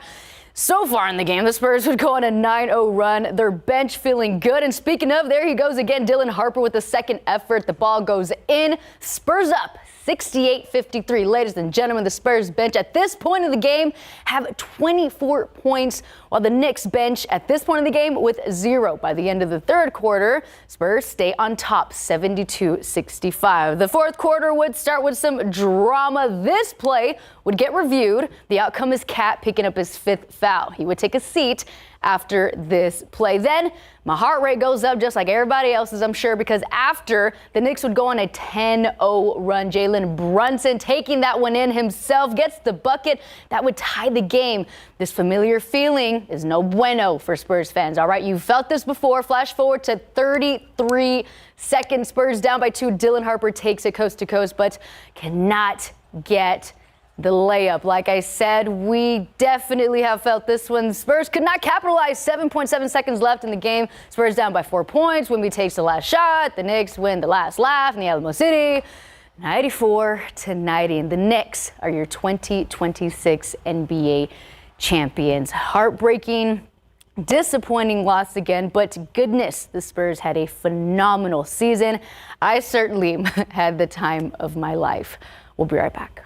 So far in the game, the Spurs would go on a 9-0 run. Their bench feeling good. And speaking of, there he goes again, Dylan Harper with the second effort. The ball goes in. Spurs up 68-53. Ladies and gentlemen, the Spurs bench at this point in the game have 24 points, while the Knicks bench at this point in the game with 0. By the end of the third quarter, Spurs stay on top 72-65. The fourth quarter would start with some drama. This play would get reviewed. The outcome is Cat picking up his 5th foul. He would take a seat after this play. Then my heart rate goes up just like everybody else's, I'm sure, because after the Knicks would go on a 10-0 run, Jalen Brunson taking that one in himself, gets the bucket that would tie the game. This familiar feeling is no bueno for Spurs fans. All right, you felt this before. Flash forward to 33 seconds. Spurs down by 2. Dylan Harper takes it coast to coast, but cannot get the layup. Like I said, we definitely have felt this one. Spurs could not capitalize. 7.7 seconds left in the game. Spurs down by 4 points. Wemby takes the last shot. The Knicks win the last laugh in the Alamo City, 94-90. And the Knicks are your 2026 NBA champions. Heartbreaking, disappointing loss again, but goodness, the Spurs had a phenomenal season. I certainly had the time of my life. We'll be right back.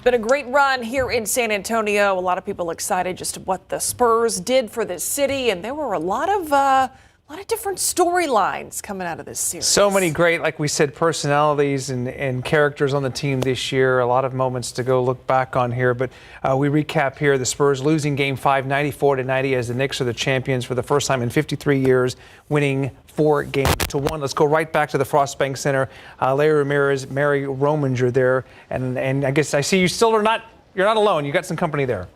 Been a great run here in San Antonio. A lot of people excited just what the Spurs did for this city, and there were a lot of different storylines coming out of this series. So many great, like we said, personalities and characters on the team this year. A lot of moments to go look back on here. But we recap here: the Spurs losing Game 5, 94-90, as the Knicks are the champions for the first time in 53 years, winning 4-1. Let's go right back to the Frostbank Center. Larry Ramirez, Mary Rominger there, and I guess I see you still are you're not alone. You got some company there.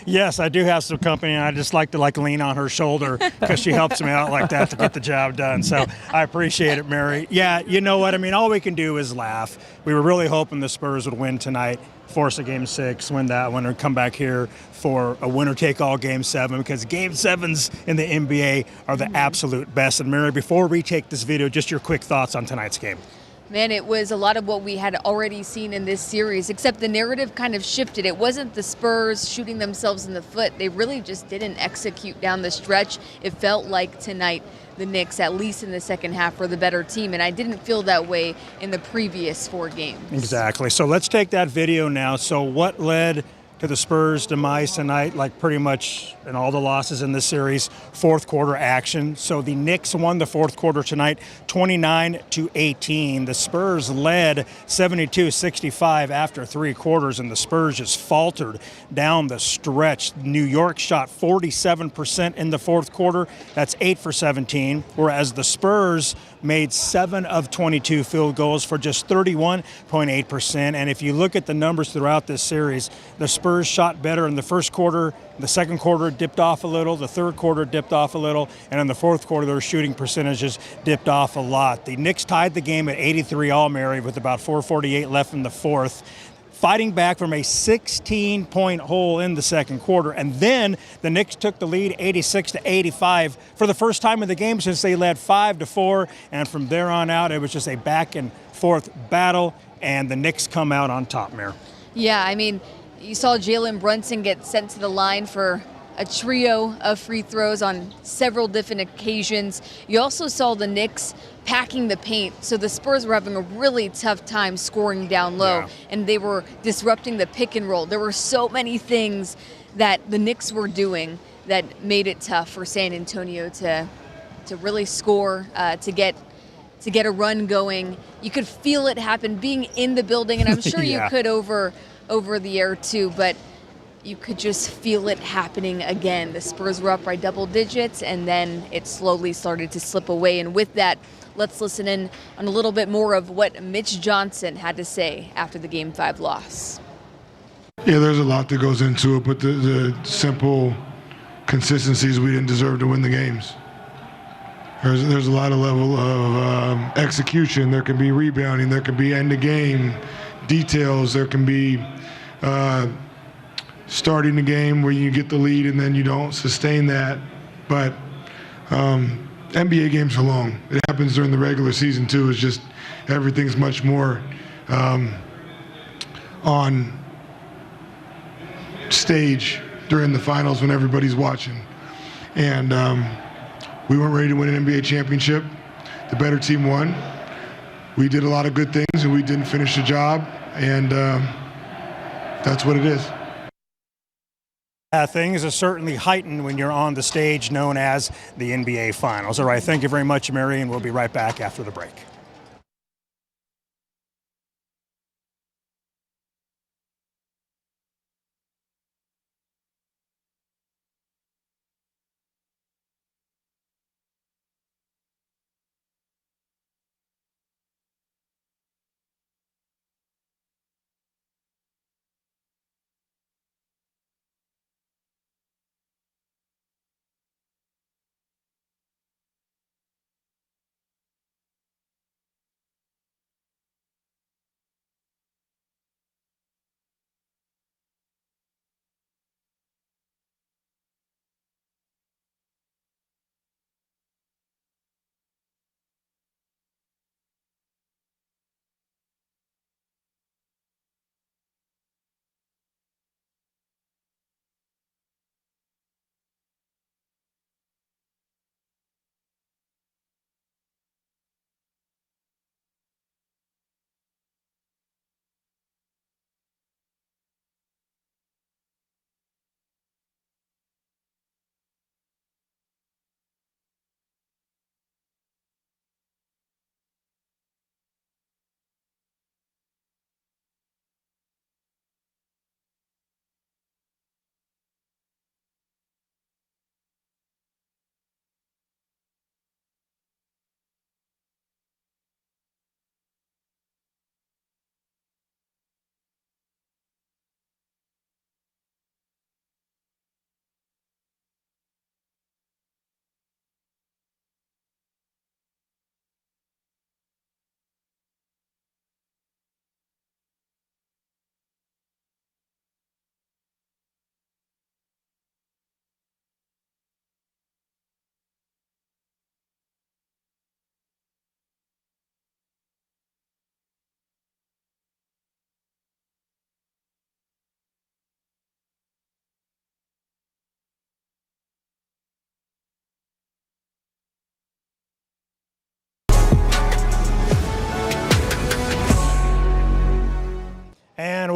Yes, I do have some company, and I just like to lean on her shoulder because she helps me out like that to get the job done. So I appreciate it, Mary. Yeah, you know what? I mean, all we can do is laugh. We were really hoping the Spurs would win tonight, force a Game 6, win that one, and come back here for a winner-take-all Game 7, because Game 7s in the NBA are the absolute best. And Mary, before we take this video, just your quick thoughts on tonight's game. Man, it was a lot of what we had already seen in this series, except the narrative kind of shifted. It wasn't the Spurs shooting themselves in the foot. They really just didn't execute down the stretch. It felt like tonight the Knicks, at least in the second half, were the better team, and I didn't feel that way in the previous 4 games. Exactly. So let's take that video now. So what led to the Spurs' demise tonight, like pretty much in all the losses in this series? Fourth quarter action. So the Knicks won the fourth quarter tonight, 29-18. The Spurs led 72-65 after 3 quarters, and the Spurs just faltered down the stretch. New York shot 47% in the fourth quarter. That's 8 for 17, whereas the Spurs made 7 of 22 field goals for just 31.8%. And if you look at the numbers throughout this series, the Spurs shot better in the first quarter. The second quarter dipped off a little. The third quarter dipped off a little. And in the fourth quarter, their shooting percentages dipped off a lot. The Knicks tied the game at 83 all, Mary, with about 4:48 left in the fourth, fighting back from a 16-point hole in the second quarter. And then the Knicks took the lead 86-85 for the first time in the game since they led 5-4. And from there on out, it was just a back and forth battle, and the Knicks come out on top, Mary. Yeah, I mean, you saw Jalen Brunson get sent to the line for a trio of free throws on several different occasions. You also saw the Knicks packing the paint, so the Spurs were having a really tough time scoring down low, and they were disrupting the pick and roll. There were so many things that the Knicks were doing that made it tough for San Antonio to really score, to get a run going. You could feel it happen being in the building, and I'm sure you could over the air too, but you could just feel it happening again. The Spurs were up by double digits, and then it slowly started to slip away. And with that, let's listen in on a little bit more of what Mitch Johnson had to say after the Game 5 loss. Yeah, there's a lot that goes into it, but the simple consistency is we didn't deserve to win the games. There's a lot of level of execution. There can be rebounding. There can be end-of-game details. There can be starting the game where you get the lead and then you don't sustain that. But NBA games are long. It happens during the regular season too. It's just everything's much more on stage during the finals when everybody's watching. And we weren't ready to win an NBA championship. The better team won. We did a lot of good things and we didn't finish the job, and that's what it is. Things are certainly heightened when you're on the stage known as the NBA Finals. All right, thank you very much, Mary, and we'll be right back after the break.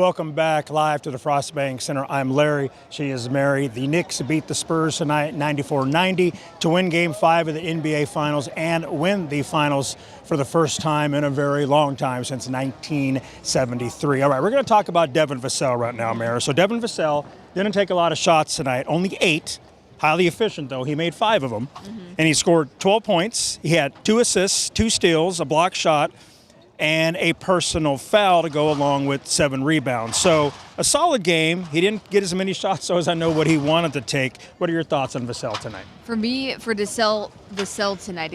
welcome back live to the Frostbank Center. I'm Larry. She is Mary. The Knicks beat the Spurs tonight 94-90 to win Game 5 of the NBA Finals and win the Finals for the first time in a very long time, since 1973. All right, we're going to talk about Devin Vassell right now, Mary. So Devin Vassell didn't take a lot of shots tonight, only 8. Highly efficient, though. He made 5 of them, and he scored 12 points. He had 2 assists, 2 steals, a block shot, and a personal foul to go along with 7 rebounds. So a solid game. He didn't get as many shots, so as I know what he wanted to take. What are your thoughts on Vassell tonight? For me, for Vassell tonight,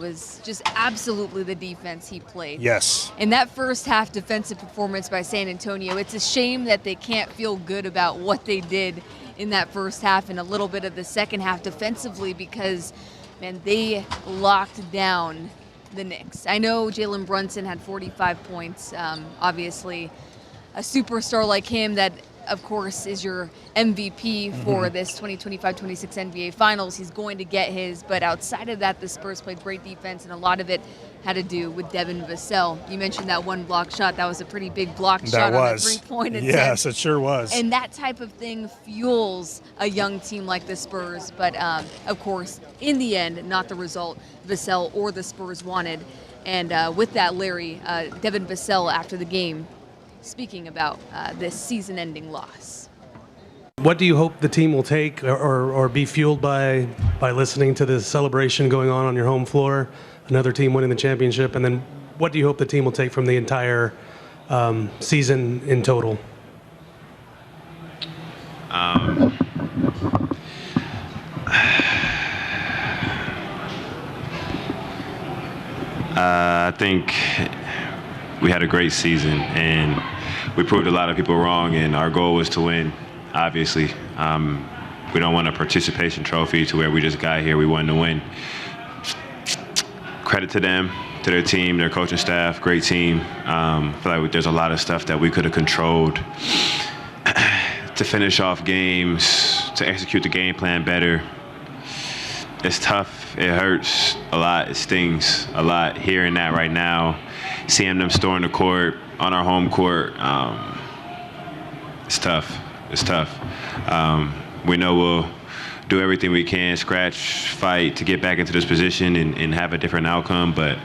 was just absolutely the defense he played. Yes. In that first half defensive performance by San Antonio, it's a shame that they can't feel good about what they did in that first half and a little bit of the second half defensively, because, man, they locked down the Knicks. I know Jalen Brunson had 45 points. Obviously, a superstar like him that, of course, is your MVP for this 2025-26 NBA Finals. He's going to get his, but outside of that, the Spurs played great defense, and a lot of it had to do with Devin Vassell. You mentioned that one block shot. That was a pretty big block shot on a three-point attempt. Yes, it sure was. And that type of thing fuels a young team like the Spurs. But, of course, in the end, not the result Vassell or the Spurs wanted. And with that, Larry, Devin Vassell, after the game, speaking about this season-ending loss. What do you hope the team will take or be fueled by listening to this celebration going on your home floor, another team winning the championship, and then what do you hope the team will take from the entire season in total? I think we had a great season, and we proved a lot of people wrong, and our goal was to win, obviously. We don't want a participation trophy to where we just got here. We wanted to win. Credit to them, to their team, their coaching staff, great team. I feel like there's a lot of stuff that we could have controlled to finish off games, to execute the game plan better. It's tough. It hurts a lot. It stings a lot hearing that right now, seeing them storm the court on our home court. It's tough. It's tough. We know we'll do everything we can, scratch, fight to get back into this position and have a different outcome, but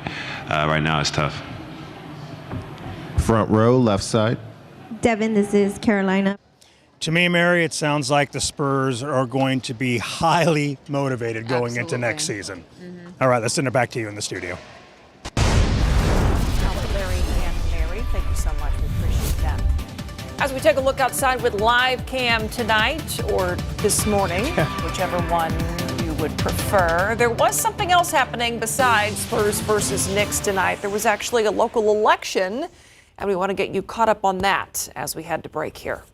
right now it's tough. Front row, left side. Devin, this is Carolina. To me, Mary, it sounds like the Spurs are going to be highly motivated going into next season. All right, let's send it back to you in the studio. Larry and Mary, thank you so much. We appreciate that. As we take a look outside with live cam tonight or this morning, whichever one you would prefer, there was something else happening besides Spurs versus Knicks tonight. There was actually a local election, and we want to get you caught up on that as we head to break here.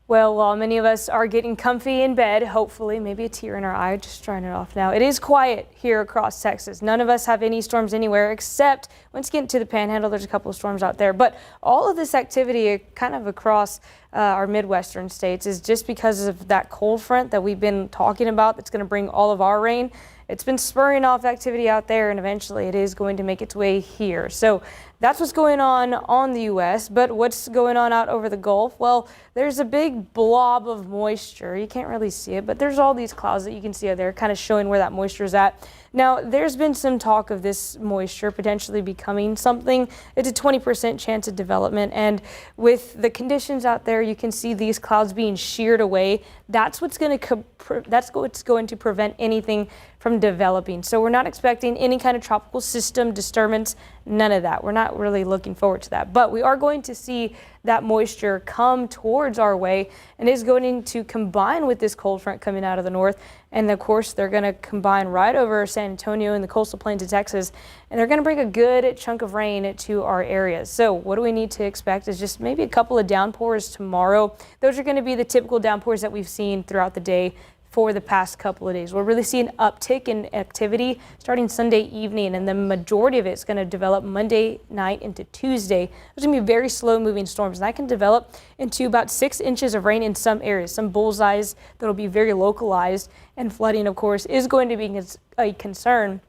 Well, while many of us are getting comfy in bed, hopefully, maybe a tear in our eye, just drying it off now. It is quiet here across Texas. None of us have any storms anywhere except once you get into the Panhandle, there's a couple of storms out there. But all of this activity kind of across our Midwestern states is just because of that cold front that we've been talking about that's going to bring all of our rain. It's been spurring off activity out there, and eventually it is going to make its way here. So that's what's going on the U.S., but what's going on out over the Gulf? Well, there's a big blob of moisture. You can't really see it, but there's all these clouds that you can see out there kind of showing where that moisture is at. Now, there's been some talk of this moisture potentially becoming something. It's a 20% chance of development, and with the conditions out there, you can see these clouds being sheared away. That's what's going to prevent anything from developing. So we're not expecting any kind of tropical system disturbance, none of that. We're not really looking forward to that, but we are going to see that moisture come towards our way and is going to combine with this cold front coming out of the north. And of course, they're going to combine right over San Antonio and the coastal plains of Texas, and they're going to bring a good chunk of rain to our areas. So what do we need to expect is just maybe a couple of downpours tomorrow. Those are going to be the typical downpours that we've seen throughout the day for the past couple of days. We're really seeing an uptick in activity starting Sunday evening, and the majority of it is going to develop Monday night into Tuesday. There's going to be very slow moving storms, and that can develop into about 6 inches of rain in some areas, some bullseyes that will be very localized, and flooding, of course, is going to be a concern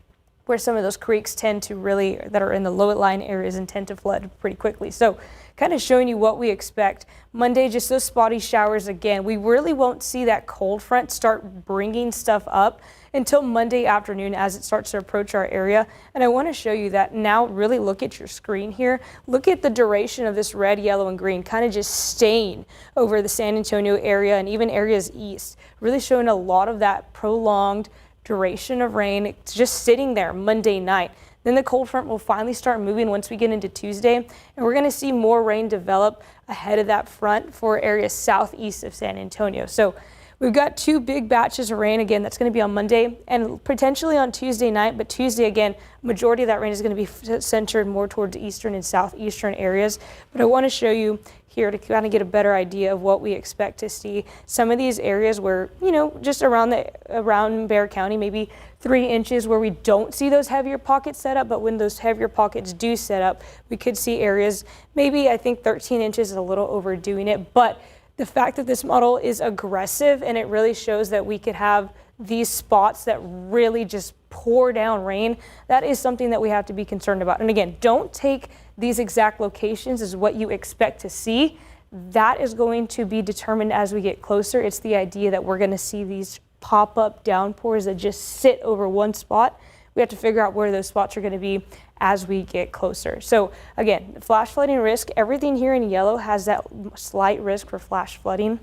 where some of those creeks tend to really, that are in the low-lying areas, and tend to flood pretty quickly. So kind of showing you what we expect. Monday, just those spotty showers again. We really won't see that cold front start bringing stuff up until Monday afternoon as it starts to approach our area. And I want to show you that now. Really look at your screen here. Look at the duration of this red, yellow, and green kind of just staying over the San Antonio area and even areas east. Really showing a lot of that prolonged duration of rain. It's just sitting there Monday night. Then the cold front will finally start moving once we get into Tuesday, and we're going to see more rain develop ahead of that front for areas southeast of San Antonio. So we've got 2 big batches of rain again. That's going to be on Monday and potentially on Tuesday night, but Tuesday again, majority of that rain is going to be centered more towards eastern and southeastern areas. But I want to show you here to kind of get a better idea of what we expect to see. Some of these areas where, you know, just around Bexar County, maybe 3 inches where we don't see those heavier pockets set up, but when those heavier pockets do set up, we could see areas, maybe I think 13 inches is a little overdoing it, but the fact that this model is aggressive and it really shows that we could have these spots that really just pour down rain, that is something that we have to be concerned about. And again, don't take these exact locations as what you expect to see. That is going to be determined as we get closer. It's the idea that we're going to see these pop-up downpours that just sit over one spot. We have to figure out where those spots are going to be as we get closer. So again, flash flooding risk, everything here in yellow has that slight risk for flash flooding.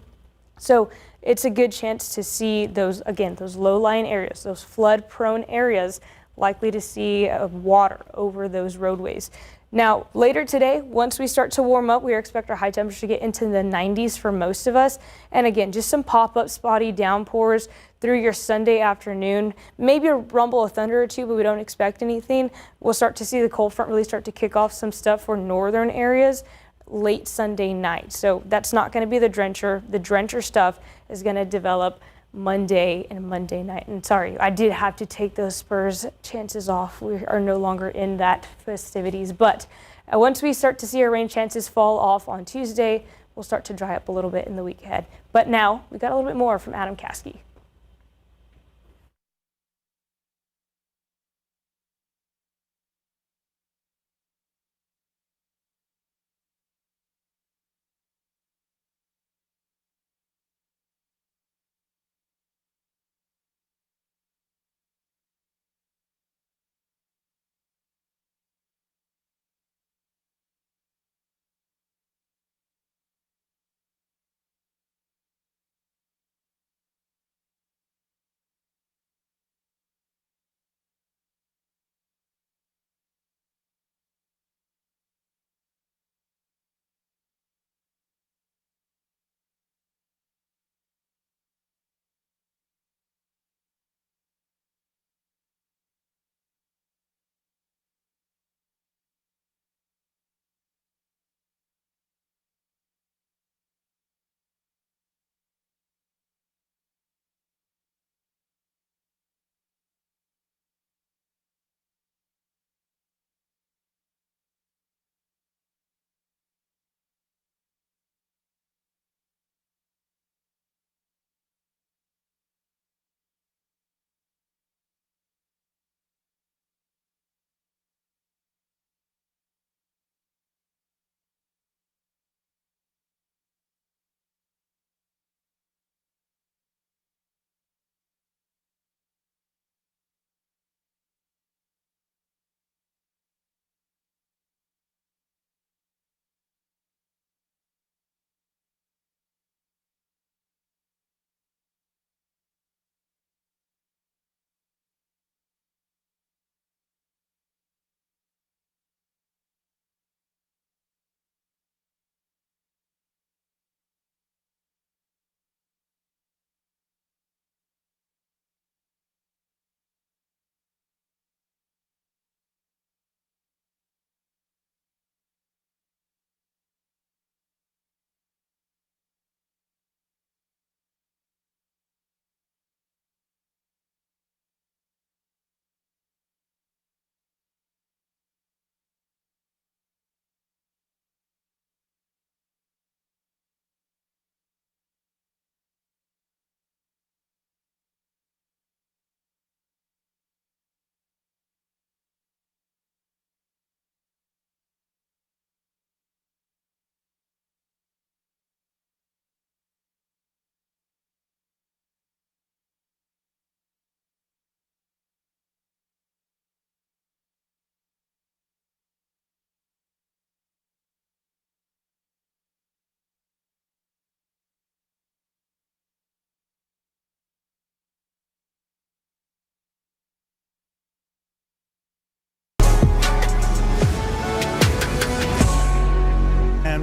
So it's a good chance to see those, again, those low-lying areas, those flood-prone areas, likely to see water over those roadways. Now, later today, once we start to warm up, we expect our high temperature to get into the 90s for most of us. And again, just some pop-up spotty downpours through your Sunday afternoon. Maybe a rumble of thunder or two, but we don't expect anything. We'll start to see the cold front really start to kick off some stuff for northern areas late Sunday night. So that's not going to be the drencher. The drencher stuff is going to develop Monday and Monday night. And sorry, I did have to take those Spurs chances off. We are no longer in that festivities. But once we start to see our rain chances fall off on Tuesday, we'll start to dry up a little bit in the week ahead. But now we got a little bit more from Adam Caskey.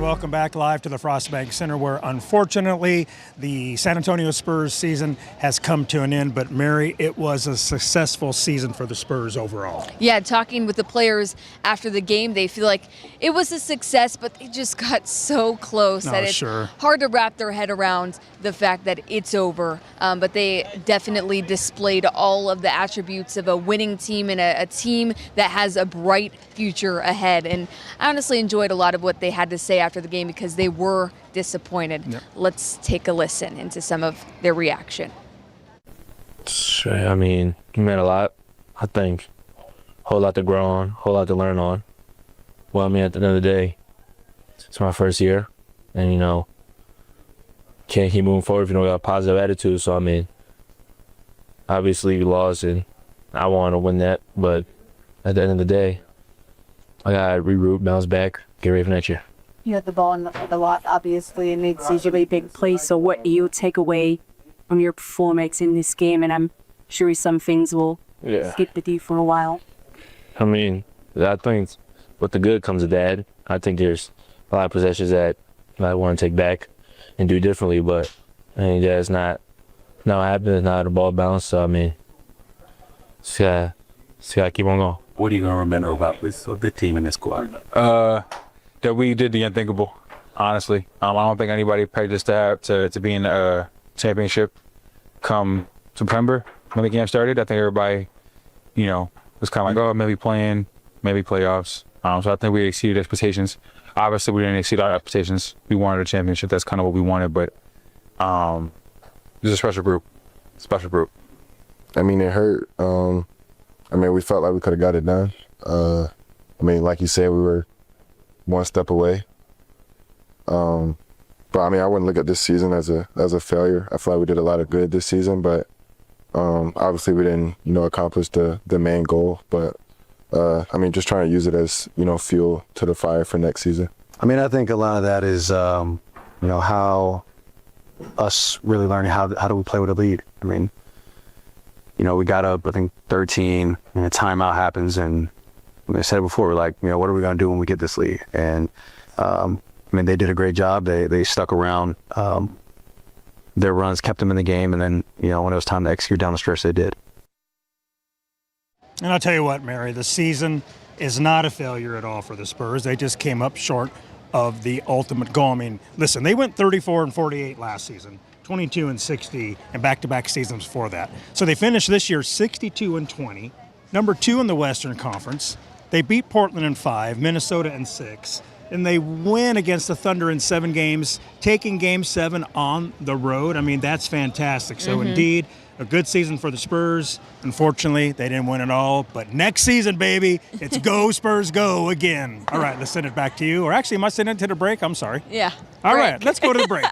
and welcome back live to the Frostbank Center, where unfortunately the San Antonio Spurs season has come to an end. But Mary, it was a successful season for the Spurs overall. Yeah, talking with the players after the game, they feel like it was a success, but they just got so close that it's hard to wrap their head around the fact that it's over. But they definitely displayed all of the attributes of a winning team and a team that has a bright future ahead. And I honestly enjoyed a lot of what they had to say after the game because they were disappointed. Yep. Let's take a listen into some of their reaction. I mean, you meant a lot. I think a whole lot to grow on, whole lot to learn on. Well, I mean, at the end of the day, it's my first year, and, you know, can't keep moving forward if you don't got a positive attitude. So, I mean, obviously we lost, and I want to win that, but at the end of the day, I got to regroup, bounce back, get ready for next year. You had the ball in the lot, obviously, and it's usually a big play. So what do you take away from your performance in this game? And I'm sure some things will skip with you for a while. I mean, I think with the good comes the bad. I think there's a lot of possessions that I want to take back and do differently, but I mean, that's not what happened. Not the ball bounce. So, I mean, just gotta keep on going. What are you going to remember about the team in this squad? That we did the unthinkable, honestly. I don't think anybody pegged us to be in a championship come September when the game started. I think everybody, you know, was kind of like, oh, maybe playing, maybe playoffs. So I think we exceeded expectations. Obviously, we didn't exceed our expectations. We wanted a championship. That's kind of what we wanted, but it was a special group. I mean, it hurt. I mean, we felt like we could have got it done. I mean, like you said, we were one step away. But I mean, I wouldn't look at this season as a failure. I feel like we did a lot of good this season, but obviously we didn't, you know, accomplish the main goal. But I mean, just trying to use it as, you know, fuel to the fire for next season. I mean, I think a lot of that is, you know, how us really learning how do we play with a lead. I mean, you know, we got up, I think, 13, and a timeout happens, and like I said before, we're like, you know, what are we going to do when we get this lead? And, I mean, they did a great job. They stuck around. Their runs kept them in the game, and then, you know, when it was time to execute down the stretch, they did. And I'll tell you what, Mary, the season is not a failure at all for the Spurs. They just came up short of the ultimate goal. I mean, listen, they went 34-48 last season. 22-60 and back-to-back seasons before that. So they finished this year 62-20, number 2 in the Western Conference. They beat Portland in 5, Minnesota in 6, and they win against the Thunder in 7 games, taking Game 7 on the road. I mean, that's fantastic. So indeed, a good season for the Spurs. Unfortunately, they didn't win it all, but next season, baby, it's go Spurs go again. All right, let's send it back to you. Or actually, am I sending it to the break? I'm sorry. Yeah. All right, let's go to the break.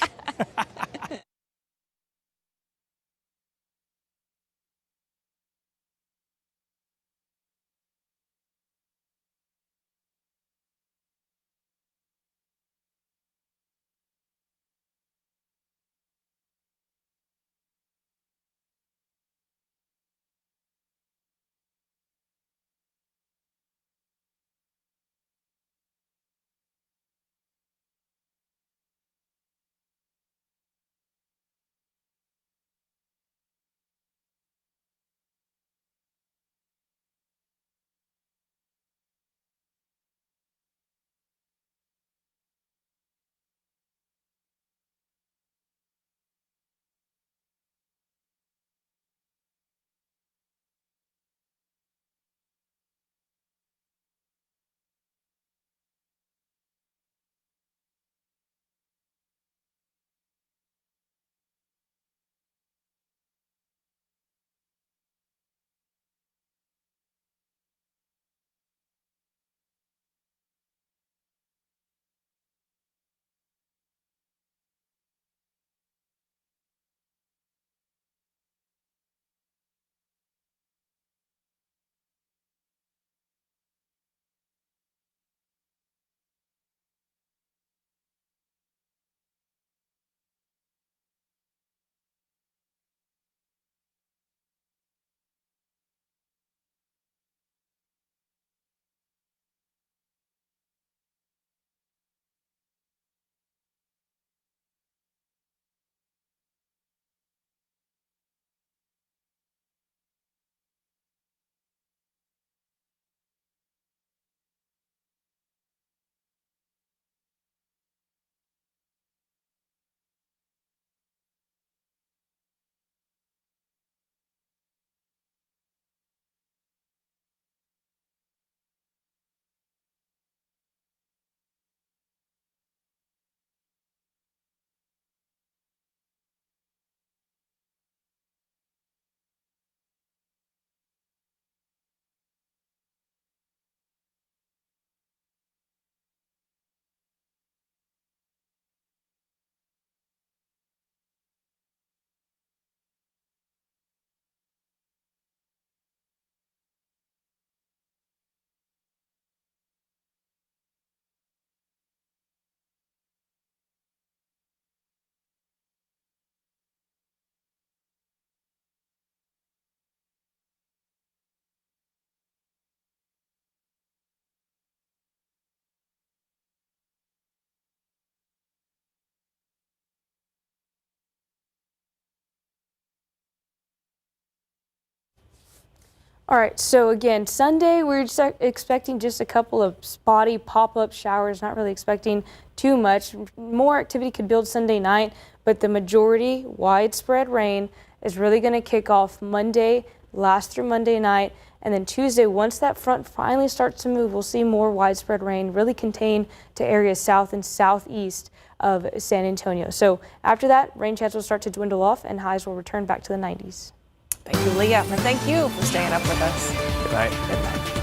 All right, so again, Sunday we're just expecting just a couple of spotty pop-up showers, not really expecting too much. More activity could build Sunday night, but the majority, widespread rain, is really going to kick off Monday, last through Monday night, and then Tuesday, once that front finally starts to move, we'll see more widespread rain, really contained to areas south and southeast of San Antonio. So after that, rain chance will start to dwindle off and highs will return back to the 90s. Thank you, Leah. And thank you for staying up with us. Good night. Good night.